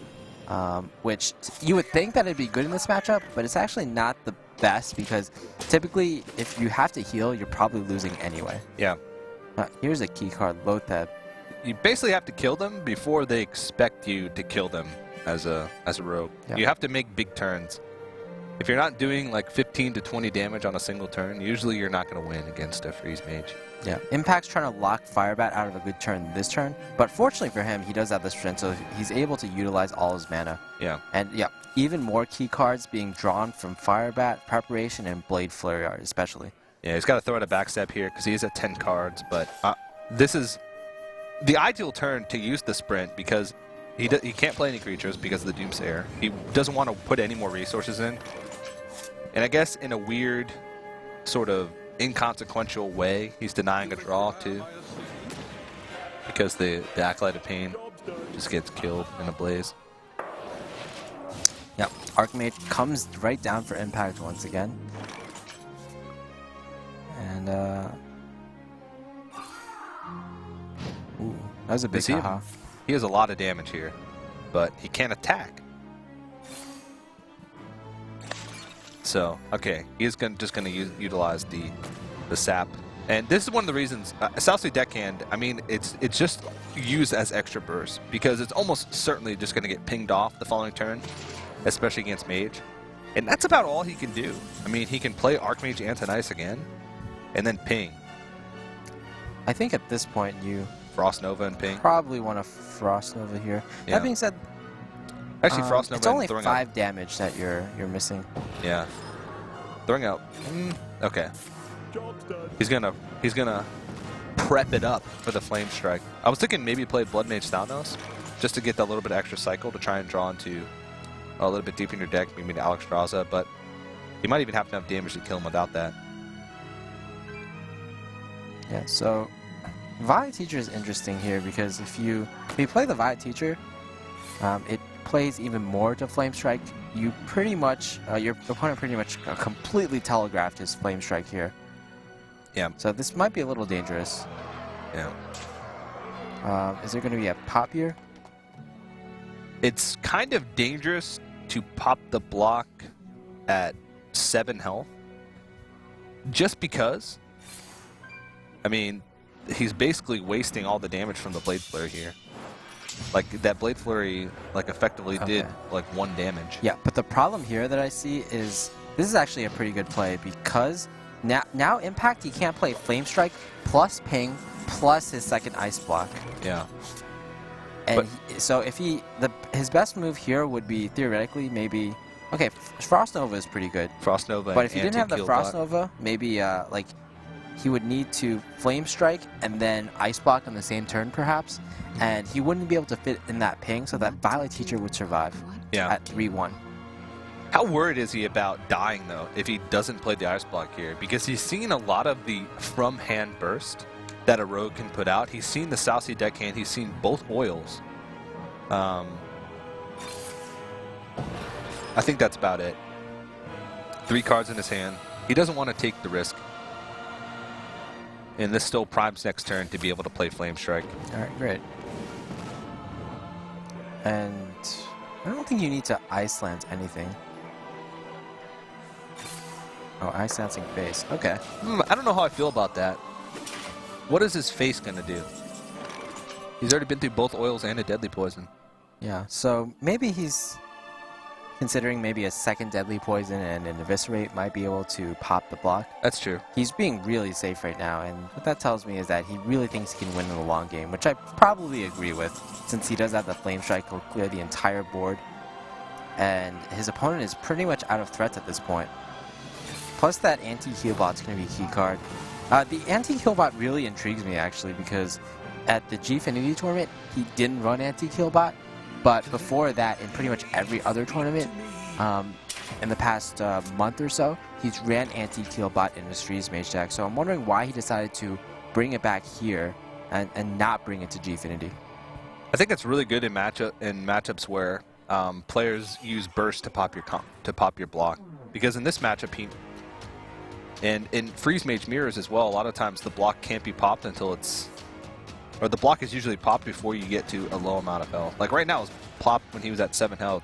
which you would think that it'd be good in this matchup, but it's actually not the best because typically if you have to heal, you're probably losing anyway. Yeah. Here's a key card, Lotheb. You basically have to kill them before they expect you to kill them as a rogue. Yeah. You have to make big turns. If you're not doing like 15 to 20 damage on a single turn, usually you're not going to win against a Freeze Mage. Yeah, Impact's trying to lock Firebat out of a good turn this turn, but fortunately for him, he does have the strength, so he's able to utilize all his mana. Yeah. And yeah, even more key cards being drawn from Firebat, Preparation, and Blade Flurry Art especially. Yeah, he's got to throw out a backstep here because he is at 10 cards, but this is the ideal turn to use the sprint because he can't play any creatures because of the Doomsayer. He doesn't want to put any more resources in. And I guess in a weird, sort of inconsequential way, he's denying a draw too. Because the Acolyte of Pain just gets killed in a blaze. Yep, Archmage comes right down for Impact once again. And ooh, that was a big haha. He has a lot of damage here, but he can't attack. So, okay, he's just going to utilize the sap. And this is one of the reasons, South Sea Deckhand, I mean, it's just used as extra burst, because it's almost certainly just going to get pinged off the following turn, especially against Mage. And that's about all he can do. I mean, he can play Archmage Antonice again, and then ping. I think at this point you Frost Nova and ping. probably want a Frost Nova here. Yeah. That being said, Actually, Frost Nova it's only and throwing 5 out. damage that you're missing. Yeah. Throwing out. Okay. He's gonna prep it up for the Flame Strike. I was thinking maybe play Blood Mage Thalnos just to get that little bit of extra cycle to try and draw into a little bit deep in your deck, maybe to Alexstrasza, but you might even have enough damage to kill him without that. Yeah, so Violet Teacher is interesting here because if you play the Violet Teacher, it plays even more to Flame Strike. You pretty much, your opponent pretty much completely telegraphed his Flame Strike here. Yeah. So this might be a little dangerous. Yeah. Is there going to be a pop here? It's kind of dangerous to pop the block at 7 health. Just because, I mean, he's basically wasting all the damage from the Blade Flurry here. Like, that Blade Flurry, like, effectively did, like, 1 damage. Yeah, but the problem here that I see is this is actually a pretty good play because now Impact, he can't play Flame Strike plus Ping plus his second Ice Block. Yeah. And so if his best move here would be theoretically maybe, okay, Frost Nova is pretty good. Frost Nova. But if he didn't have the Frost Nova, maybe like he would need to Flame Strike and then Ice Block on the same turn perhaps, and he wouldn't be able to fit in that ping, so that Violet Teacher would survive at 3-1. How worried is he about dying though if he doesn't play the Ice Block here? Because he's seen a lot of the from hand burst that a rogue can put out. He's seen the South Sea Deckhand. He's seen both oils. I think that's about it. 3 cards in his hand. He doesn't want to take the risk. And this still primes next turn to be able to play Flame Strike. All right, great. And I don't think you need to Ice Lance anything. Oh, Ice Lancing face. Okay. I don't know how I feel about that. What is his face going to do? He's already been through both oils and a deadly poison. Yeah, so maybe he's considering maybe a second deadly poison and an eviscerate might be able to pop the block. That's true. He's being really safe right now, and what that tells me is that he really thinks he can win in the long game, which I probably agree with, since he does have the Flame Strike, he'll clear the entire board, and his opponent is pretty much out of threats at this point. Plus that anti-heal bot's going to be a key card. The anti-heal bot really intrigues me actually because at the Gfinity tournament, he didn't run anti-heal bot, but before that, in pretty much every other tournament, in the past month or so, he's ran anti-heal bot in his Freeze Mage deck. So I'm wondering why he decided to bring it back here and not bring it to Gfinity. I think it's really good in matchups where players use burst to pop your block, because in this matchup and in Freeze Mage mirrors as well, a lot of times the block can't be popped until or the block is usually popped before you get to a low amount of health. Like right now, it was popped when he was at 7 health.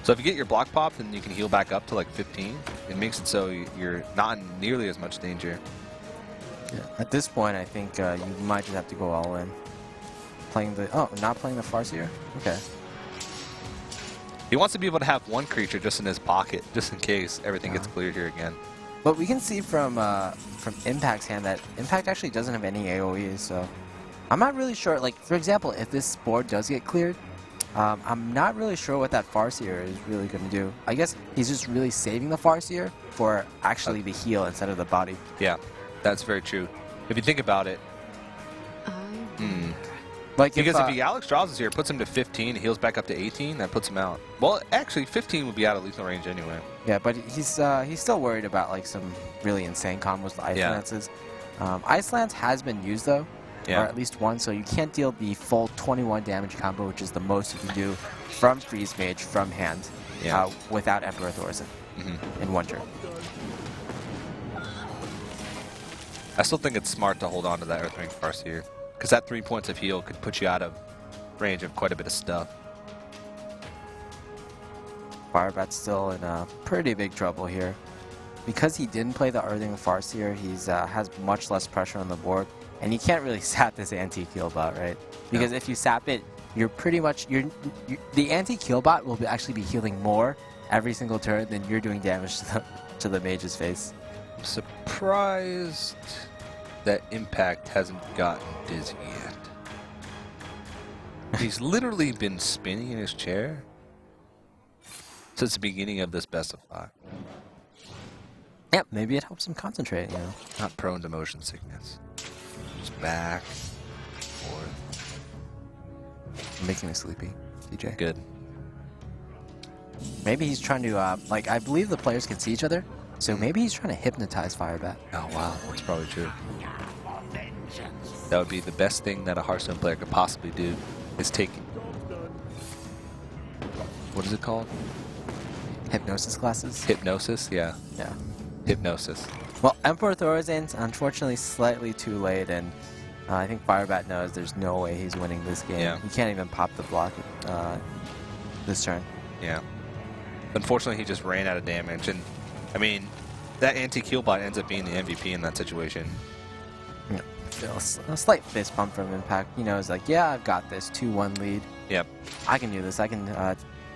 So if you get your block popped and you can heal back up to like 15, it makes it so you're not in nearly as much danger. Yeah. At this point, I think you might just have to go all in. Not playing the Farseer? Okay. He wants to be able to have one creature just in his pocket, just in case everything gets cleared here again. But we can see from Impact's hand that Impact actually doesn't have any AoEs, so I'm not really sure. Like, for example, if this board does get cleared, I'm not really sure what that Farseer is really going to do. I guess he's just really saving the Farseer for actually the heal instead of the body. Yeah, that's very true. If you think about it, Like because if he Alexstrasza's here, puts him to 15, heals back up to 18, that puts him out. Well, actually, 15 would be out of lethal range anyway. Yeah, but he's still worried about like some really insane combos with Ice Lances. Ice Lance has been used though, or at least one, so you can't deal the full 21 damage combo, which is the most you can do from Freeze Mage from hand without Emperor Thorson in one turn. I still think it's smart to hold on to that Earthring Farseer, because that 3 points of heal could put you out of range of quite a bit of stuff. Firebat's still in pretty big trouble here. Because he didn't play the Earthing Farseer, he's has much less pressure on the board, and you can't really sap this anti-kill bot, right? Because if you sap it, you're pretty much the anti-kill bot will actually be healing more every single turn than you're doing damage to the mage's face. I'm surprised that Impact hasn't gotten dizzy yet. He's literally been spinning in his chair since the beginning of this best of 5. Yeah, maybe it helps him concentrate, you know. Not prone to motion sickness. Just back, forth. Making me sleepy, DJ. Good. Maybe he's trying to, like, I believe the players can see each other, so maybe he's trying to hypnotize Firebat. Oh, wow. That's probably true. That would be the best thing that a Hearthstone player could possibly do, is take... What is it called? Hypnosis classes? Hypnosis? Yeah. Yeah. Hypnosis. Well, Emperor Thorazan's unfortunately slightly too late, and I think Firebat knows there's no way he's winning this game. Yeah. He can't even pop the block this turn. Yeah. Unfortunately, he just ran out of damage, and I mean, that anti-kill bot ends up being the MVP in that situation. Yeah. A slight fist bump from Impact. He knows, like, yeah, I've got this 2-1 lead. Yep. I can do this. I can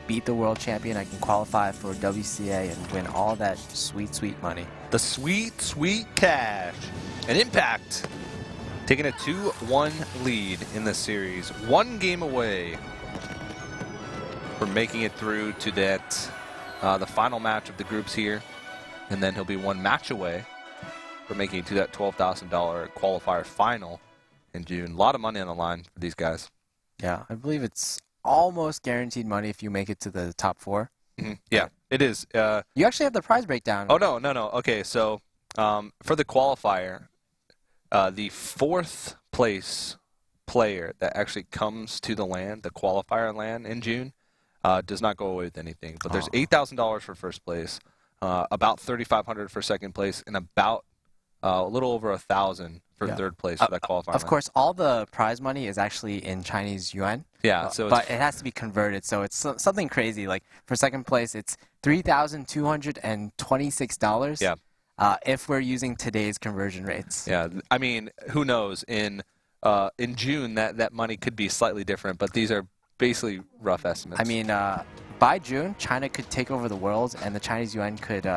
beat the world champion. I can qualify for WCA and win all that sweet, sweet money. The sweet, sweet cash. And Impact taking a 2-1 lead in this series. 1 game away from making it through to that the final match of the groups here. And then he'll be 1 match away from making it to that $12,000 qualifier final in June. A lot of money on the line for these guys. Yeah, I believe it's almost guaranteed money if you make it to the top 4. Mm-hmm. Yeah, it is. You actually have the prize breakdown. Oh, no. Okay, so for the qualifier, the 4th place player that actually comes to the LAN, the qualifier LAN in June, does not go away with anything. But there's $8,000 for first place, about $3,500 for second place, and about a little over $1,000 for third place for that qualifier. Of course, all the prize money is actually in Chinese yuan. Yeah, so but it has to be converted, so it's something crazy. Like for second place, it's $3,226. Yeah. If we're using today's conversion rates. Yeah, I mean, who knows? In June, that money could be slightly different, but these are basically rough estimates. I mean, by June, China could take over the world, and the Chinese yuan could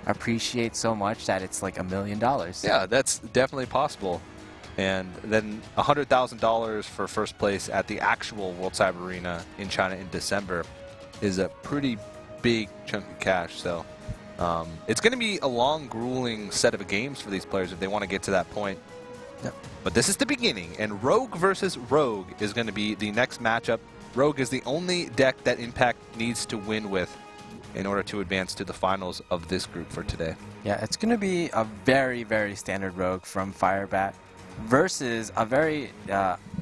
appreciate so much that it's like $1 million. Yeah, that's definitely possible. And then $100,000 for first place at the actual World Cyber Arena in China in December is a pretty big chunk of cash. So it's going to be a long, grueling set of games for these players if they want to get to that point. Yep. But this is the beginning, and Rogue versus Rogue is going to be the next matchup. Rogue is the only deck that Impact needs to win with in order to advance to the finals of this group for today. Yeah, it's going to be a very, very standard Rogue from Firebat versus a very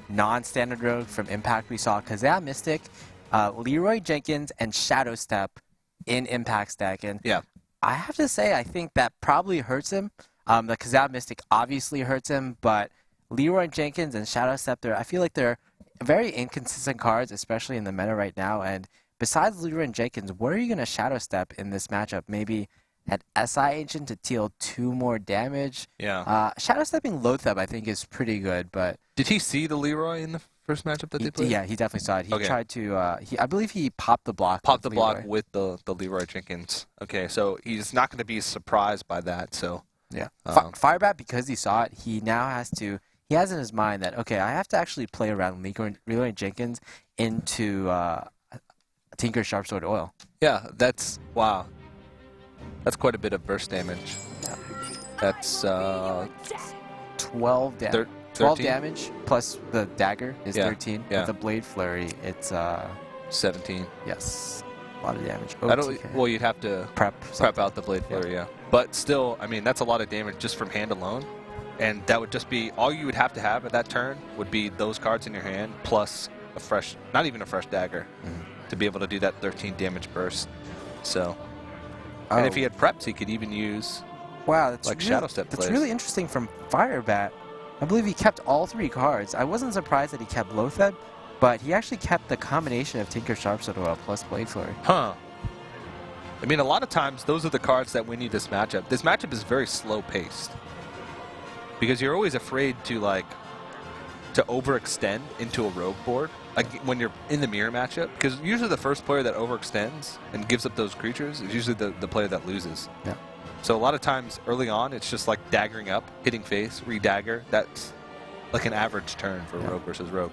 non-standard Rogue from Impact. We saw Kazaa Mystic, Leroy Jenkins, and Shadow Step in Impact's deck. And yeah, I have to say, I think that probably hurts him. The Kazaa Mystic obviously hurts him, but Leroy Jenkins and Shadow Step, I feel like they're very inconsistent cards, especially in the meta right now. And besides Leroy Jenkins, where are you going to Shadow Step in this matchup? Maybe at SI Agent to deal 2 more damage? Yeah. Shadow Stepping Lotheb, I think, is pretty good, but... Did he see the Leroy in the first matchup that they played? Yeah, he definitely saw it. He tried to... I believe he popped the block. Popped the block with the Leroy Jenkins. Okay, so he's not going to be surprised by that, so... Yeah. Firebat, because he saw it, he now has to... He has in his mind that, okay, I have to actually play around Leroy Jenkins into Tinker Sharpsword Oil. Yeah, that's... Wow. That's quite a bit of burst damage. Yeah. That's 12 damage. 12 damage plus the dagger is 13. Yeah. With the blade flurry, it's 17. Yes, a lot of damage. Well, you'd have to prep out the blade flurry, yeah. But still, I mean, that's a lot of damage just from hand alone, and that would just be all you would have to have at that turn would be those cards in your hand plus a fresh, not even a fresh dagger, to be able to do that 13 damage burst. So. And if he had preps, he could even use that's like Shadow Step plays. That's really interesting from Firebat. I believe he kept all 3 cards. I wasn't surprised that he kept Lotheb, but he actually kept the combination of Tinker Sharpsword Oil plus Blade Flurry. Huh. I mean, a lot of times, those are the cards that win you this matchup. This matchup is very slow-paced. Because you're always afraid to overextend into a rogue board. Like when you're in the mirror matchup, because usually the first player that overextends and gives up those creatures is usually the player that loses. Yeah. So a lot of times early on, it's just like daggering up, hitting face, re-dagger. That's like an average turn for rogue versus rogue.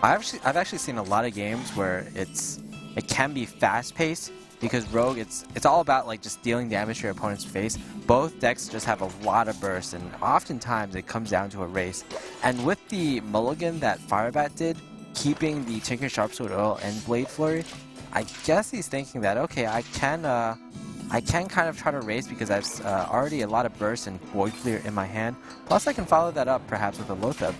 I've actually seen a lot of games where it can be fast-paced, because Rogue, it's all about like just dealing damage to your opponent's face. Both decks just have a lot of burst, and oftentimes it comes down to a race. And with the mulligan that Firebat did, keeping the Tinker Sharpsword Oil and Blade Flurry, I guess he's thinking that, okay, I can kind of try to race because I've already a lot of burst and Void Clear in my hand. Plus I can follow that up perhaps with a Lotheb.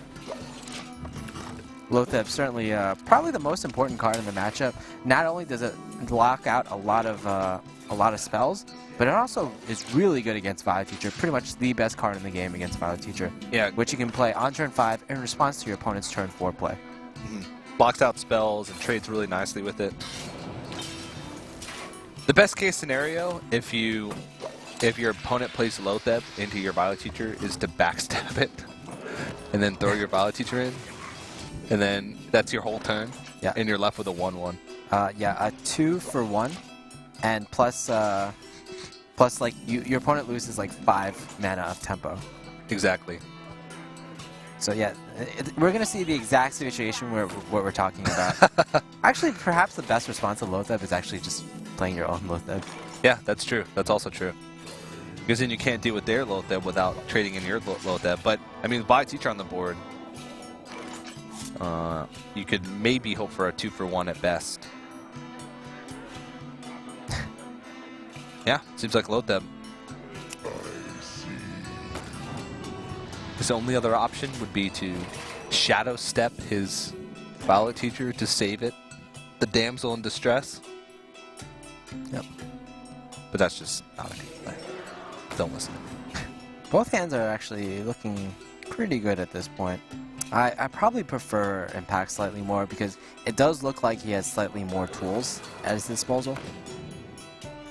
Lotheb certainly probably the most important card in the matchup. Not only does it lock out a lot of spells, but it also is really good against Violet Teacher. Pretty much the best card in the game against Violet Teacher. Yeah. Which you can play on turn 5 in response to your opponent's turn 4 play. Blocks out spells and trades really nicely with it. The best case scenario, if your opponent plays Lotheb into your Violet Teacher, is to backstab it and then throw your Violet Teacher in, and then that's your whole turn. Yeah. And you're left with a 1/1. Yeah, a 2 for 1, and plus like your opponent loses like 5 mana of tempo. Exactly. So yeah, we're gonna see the exact situation where what we're talking about. Actually, perhaps the best response to Lotheb is actually just playing your own Lotheb. Yeah, that's true. That's also true. Because then you can't deal with their Lotheb without trading in your Lotheb. But, I mean, Violet Teacher on the board, you could maybe hope for a 2 for 1 at best. Yeah, seems like Lotheb. His only other option would be to Shadow Step his Violet Teacher to save it. The damsel in distress. Yep. But that's just not a good play. Don't listen. Both hands are actually looking pretty good at this point. I probably prefer Impact slightly more because it does look like he has slightly more tools at his disposal.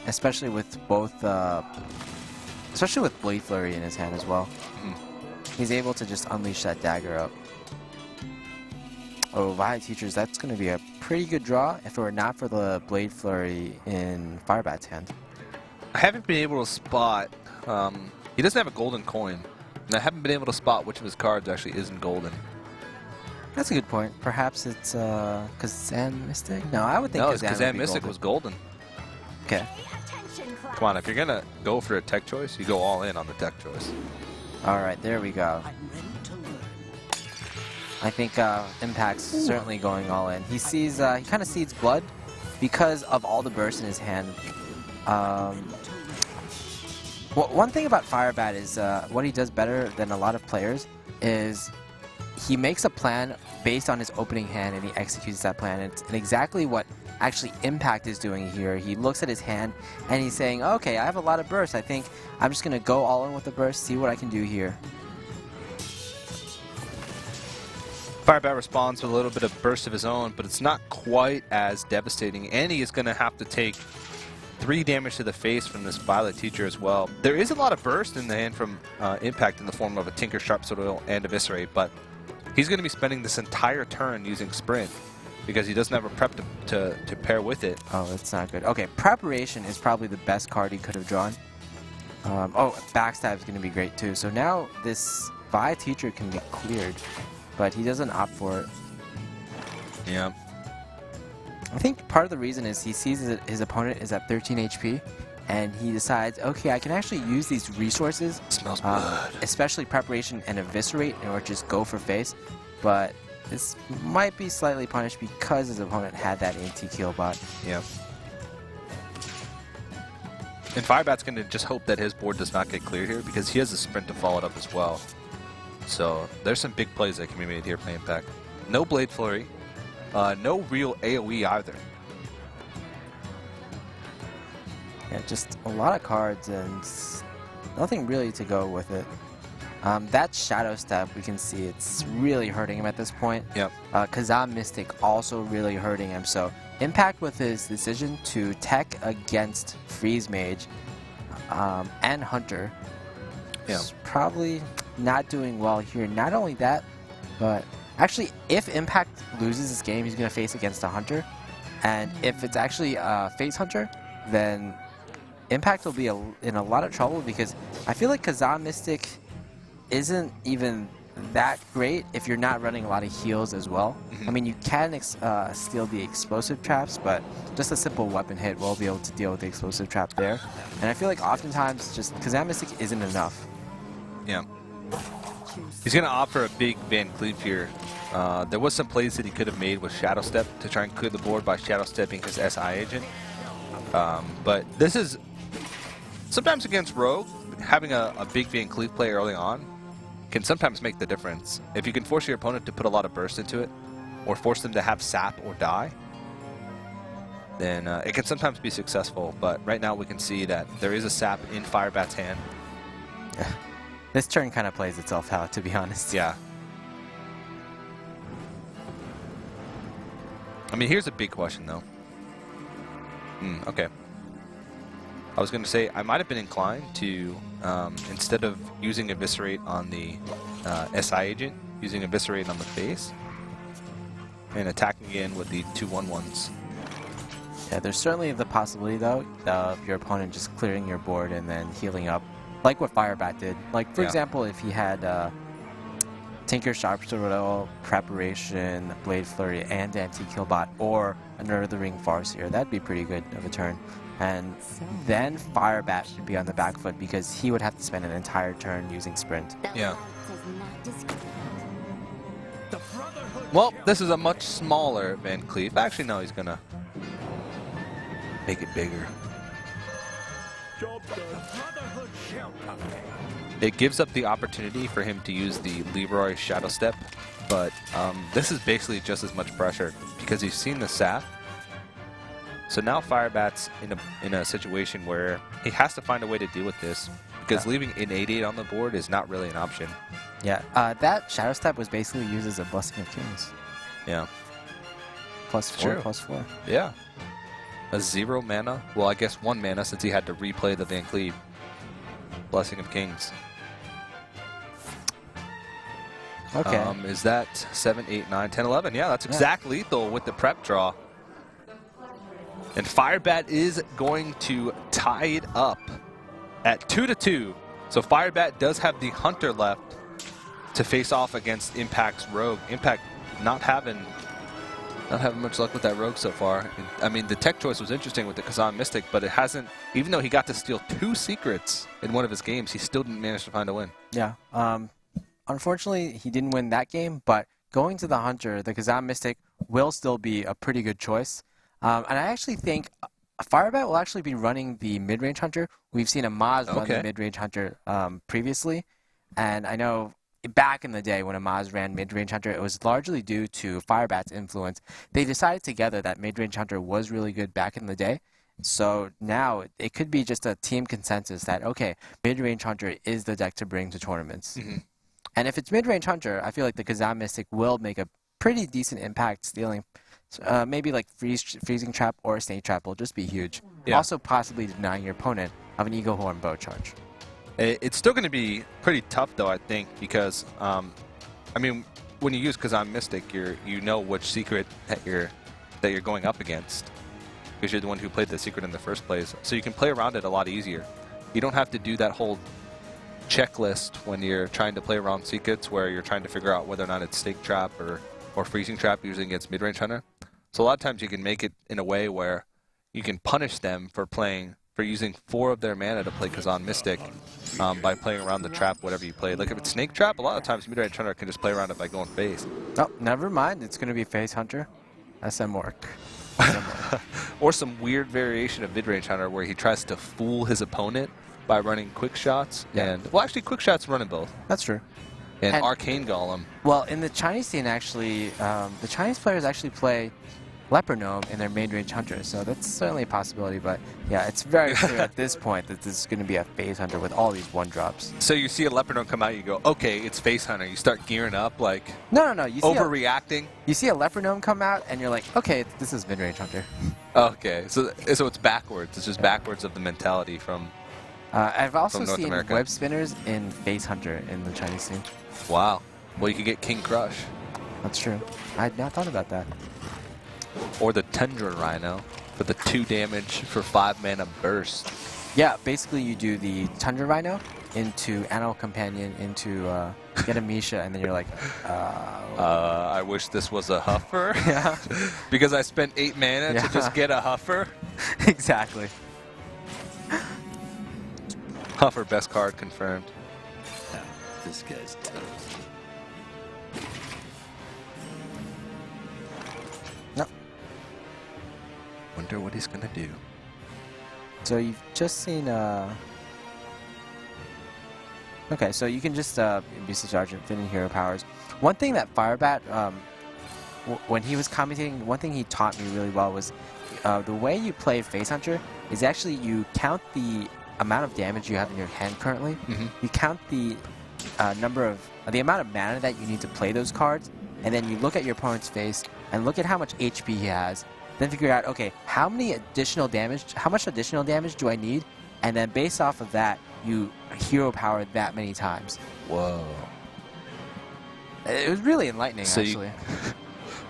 Especially with both, especially with Blade Flurry in his hand as well. He's able to just unleash that dagger up. Oh, Violet Teachers, that's going to be a pretty good draw if it were not for the Blade Flurry in Firebat's hand. I haven't been able to spot, he doesn't have a golden coin, and I haven't been able to spot which of his cards actually isn't golden. That's a good point. Perhaps it's Kazan Mystic? No, I would think No, Kazan Kazan Mystic was golden. Okay. Come on, if you're going to go for a tech choice, you go all in on the tech choice. Alright, there we go. I think Impact's certainly going all in. He sees, he kind of seeds blood because of all the burst in his hand. One thing about Firebat is what he does better than a lot of players is he makes a plan based on his opening hand and he executes that plan. And exactly what actually Impact is doing here. He looks at his hand and he's saying, okay, I have a lot of burst. I think I'm just going to go all in with the burst, see what I can do here. Firebat responds with a little bit of burst of his own, but it's not quite as devastating. And he is going to have to take 3 damage to the face from this Violet Teacher as well. There is a lot of burst in the hand from Impact in the form of a Tinker Sharpsword Oil and Eviscerate, but he's going to be spending this entire turn using Sprint because he doesn't have a prep to pair with it. Oh, that's not good. Okay, Preparation is probably the best card he could have drawn. Oh, Backstab is going to be great too. So now this Violet Teacher can get cleared, but he doesn't opt for it. Yeah. I think part of the reason is he sees that his opponent is at 13 HP, and he decides, okay, I can actually use these resources, Smells blood. especially Preparation and Eviscerate, in order to just go for face. But this might be slightly punished because his opponent had that anti-kill bot. Yeah. And Firebat's going to just hope that his board does not get cleared here because he has a Sprint to follow it up as well. So there's some big plays that can be made here for Impact. No Blade Flurry. No real AoE either. Yeah, just a lot of cards and nothing really to go with it. That Shadow Step, we can see it's really hurting him at this point. Yep. Kazan Mystic also really hurting him. So Impact with his decision to tech against Freeze Mage and Hunter is probably not doing well here. Not only that, but actually if Impact loses this game, he's going to face against a Hunter. And if it's actually a Face Hunter, then Impact will be in a lot of trouble because I feel like Kazan Mystic isn't even that great if you're not running a lot of heals as well. I mean, you can steal the explosive traps, but just a simple weapon hit will be able to deal with the explosive trap there. And I feel like oftentimes just Kazan Mystic isn't enough. Yeah. He's going to opt for a big Van Cleef here. There was some plays that he could have made with Shadow Step to try and clear the board by Shadow Stepping his SI agent. But this is sometimes against Rogue, having a big Van Cleef play early on can sometimes make the difference. If you can force your opponent to put a lot of burst into it, or force them to have sap or die, then it can sometimes be successful. But right now we can see that there is a sap in Firebat's hand. This turn kind of plays itself out, to be honest. Yeah. I mean, here's a big question, though. Okay. I was going to say, I might have been inclined to, instead of using Eviscerate on the SI agent, using Eviscerate on the face, and attacking again with the 2/1/1s. Yeah, there's certainly the possibility, though, of your opponent just clearing your board and then healing up, like what Firebat did. Like, for example, if he had Tinker, Sharpshooter, Preparation, Blade Flurry, and Anti-Killbot, or another Ring Farseer, that'd be pretty good of a turn. And then Firebat should be on the back foot because he would have to spend an entire turn using Sprint. Yeah. Well, this is a much smaller Van Cleef. Actually, no, he's going to make it bigger. It gives up the opportunity for him to use the Leroy Shadow Step, but this is basically just as much pressure because he's seen the sap. So now Firebat's in a situation where he has to find a way to deal with this because leaving an 8/8 on the board is not really an option. Yeah, that Shadow Step was basically used as a Blessing of Kings. Yeah. +4, +4. Yeah. A 0 mana. Well, I guess 1 mana since he had to replay the Van Cleef. Blessing of Kings. Okay. Is that 7, 8, 9, 10, 11? Yeah, that's exact lethal with the prep draw. And Firebat is going to tie it up at 2-2. So Firebat does have the Hunter left to face off against Impact's Rogue. Impact not having much luck with that Rogue so far. And, I mean, the tech choice was interesting with the Kazan Mystic, but it hasn't, even though he got to steal 2 secrets in one of his games, he still didn't manage to find a win. Yeah. Unfortunately, he didn't win that game, but going to the Hunter, the Kazan Mystic will still be a pretty good choice. And I actually think Firebat will actually be running the mid-range Hunter. We've seen a Maz run the mid-range Hunter previously, and I know back in the day when Amaz ran mid-range Hunter, it was largely due to Firebat's influence. They decided together that mid-range Hunter was really good back in the day. So now it could be just a team consensus that, okay, mid-range Hunter is the deck to bring to tournaments. And if it's mid-range Hunter, I feel like the Kazan Mystic will make a pretty decent impact stealing. Maybe like Freezing Trap or Snake Trap will just be huge. Yeah. Also possibly denying your opponent of an Eagle Horn Bow Charge. It's still going to be pretty tough, though, I think, because, I mean, when you use Kazan Mystic, you know which secret that you're going up against, because you're the one who played the secret in the first place. So you can play around it a lot easier. You don't have to do that whole checklist when you're trying to play around secrets, where you're trying to figure out whether or not it's Snake Trap or Freezing Trap, usually against mid-range Hunter. So a lot of times you can make it in a way where you can punish them for using 4 of their mana to play Kazan Mystic by playing around the trap, whatever you play. Like if it's Snake Trap, a lot of times mid-range Hunter can just play around it by going face. Oh, never mind. It's going to be Face Hunter. SM work. Or some weird variation of mid-range Hunter where he tries to fool his opponent by running quick shots. Yeah. And, well, actually, quick shots running both. That's true. And Arcane Golem. Well, in the Chinese scene, actually, the Chinese players actually play Leper Gnome in their mid-range Hunter, so that's certainly a possibility. But yeah, it's very clear at this point that this is going to be a Phase Hunter with all these 1-drops. So you see a Leper Gnome come out, you go, okay, it's Face Hunter. You start gearing up, like No. You see overreacting. You see a Leper Gnome come out, and you're like, okay, this is mid-range Hunter. Okay, so it's backwards. It's just backwards of the mentality from. I've also North seen America. Web Spinners in Phase Hunter in the Chinese scene. Wow. Well, you could get King Crush. That's true. I had not thought about that. Or the Tundra Rhino for the 2 damage for 5 mana burst. Yeah, basically you do the Tundra Rhino into Animal Companion into get a Misha, and then you're like, I wish this was a Huffer. yeah, Because I spent 8 mana to just get a Huffer. exactly. Huffer, best card confirmed. This guy's tough. No. Wonder what he's gonna do. So you've just seen. Okay, so you can just BC Sergeant fit in hero powers. One thing that Firebat, when he was commentating, one thing he taught me really well was the way you play Face Hunter is actually you count the amount of damage you have in your hand currently. You count the the amount of mana that you need to play those cards, and then you look at your opponent's face and look at how much HP he has. Then figure out, okay, how much additional damage do I need? And then based off of that, you hero power that many times. Whoa. It was really enlightening, actually.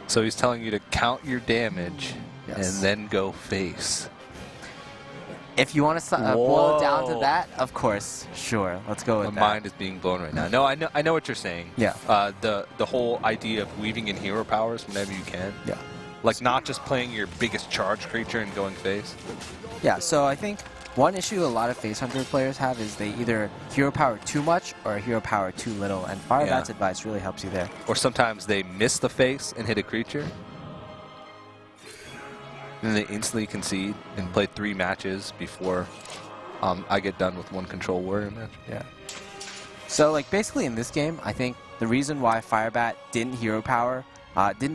So he's telling you to count your damage Yes. and then go face. If you want to boil it down to that, of course, sure, let's go with My that. mind is being blown right now. No, I know what you're saying. Yeah. The whole idea of weaving in hero powers whenever you can. Yeah. Like not just playing your biggest charge creature and going face. Yeah, so I think one issue a lot of Face Hunter players have is they either hero power too much or hero power too little, and Firebat's advice really helps you there. Or sometimes they miss the face and hit a creature. And they instantly concede and play 3 matches before I get done with 1 control warrior match. Yeah. So like basically in this game, I think the reason why Firebat didn't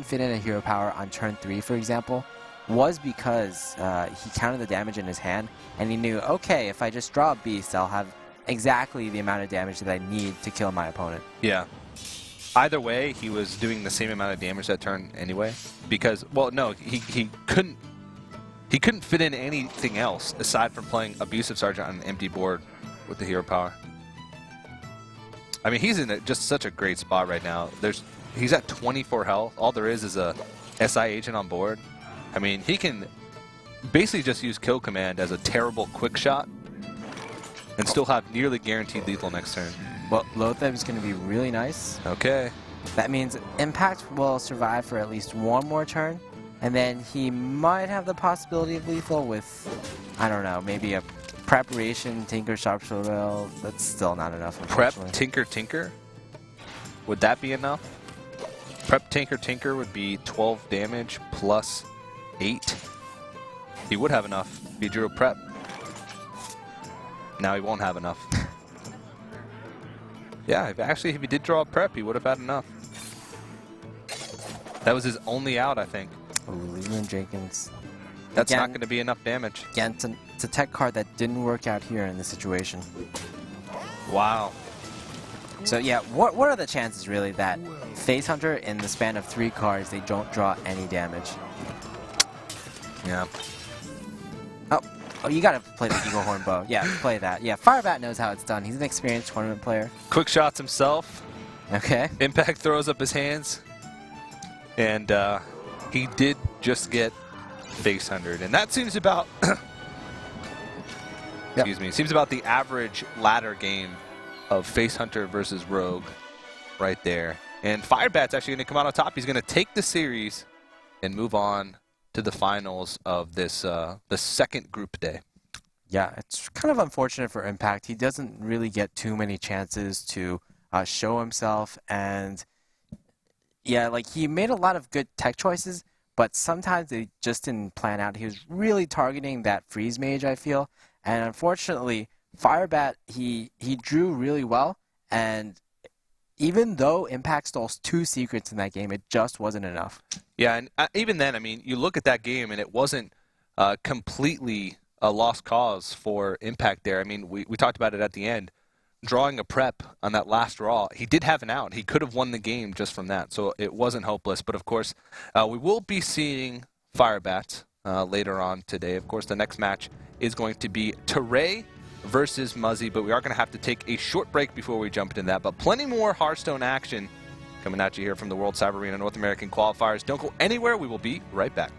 fit in a hero power on turn 3, for example, was because he counted the damage in his hand, and he knew, okay, if I just draw a beast, I'll have exactly the amount of damage that I need to kill my opponent. Yeah. Either way, he was doing the same amount of damage that turn anyway. Because, well, no, he couldn't fit in anything else aside from playing Abusive Sergeant on an empty board with the hero power. I mean, he's in just such a great spot right now. He's at 24 health. All there is a SI agent on board. I mean, he can basically just use Kill Command as a terrible quick shot and still have nearly guaranteed lethal next turn. Well, Loatheb is going to be really nice. Okay. That means Impact will survive for at least 1 more turn, and then he might have the possibility of lethal with, I don't know, maybe a Preparation, Tinker, Sharpshooter. That's still not enough, Prep, unfortunately. Tinker. Would that be enough? Prep, Tinker would be 12 damage plus 8. He would have enough if he drew a Prep. Now he won't have enough. Yeah, if he did draw a Prep, he would have had enough. That was his only out, I think. Ooh, Leland Jenkins. That's Again- not going to be enough damage. Again, it's a tech card that didn't work out here in this situation. Wow. So yeah, what are the chances really that Face Hunter in the span of 3 cards, they don't draw any damage? Yeah. Oh, you gotta play the Eagle Horn Bow. Yeah, play that. Yeah, Firebat knows how it's done. He's an experienced tournament player. Quick shots himself. Okay. Impact throws up his hands. And he did just get Face Huntered. And that seems about... Excuse me. Seems about the average ladder game of Face Hunter versus Rogue right there. And Firebat's actually going to come out on top. He's going to take the series and move on to the finals of this the second group day. Yeah, it's kind of unfortunate for Impact. He doesn't really get too many chances to show himself. And yeah, like he made a lot of good tech choices, but sometimes they just didn't plan out. He was really targeting that Freeze Mage, I feel. And unfortunately, Firebat, he drew really well, and even though Impact stole 2 secrets in that game, it just wasn't enough. Yeah, and even then, I mean, you look at that game, and it wasn't completely a lost cause for Impact there. I mean, we talked about it at the end. Drawing a prep on that last draw, he did have an out. He could have won the game just from that, so it wasn't hopeless. But, of course, we will be seeing Firebat later on today. Of course, the next match is going to be Teray versus Muzzy, but we are going to have to take a short break before we jump into that. But plenty more Hearthstone action coming at you here from the World Cyber Arena North American Qualifiers. Don't go anywhere. We will be right back.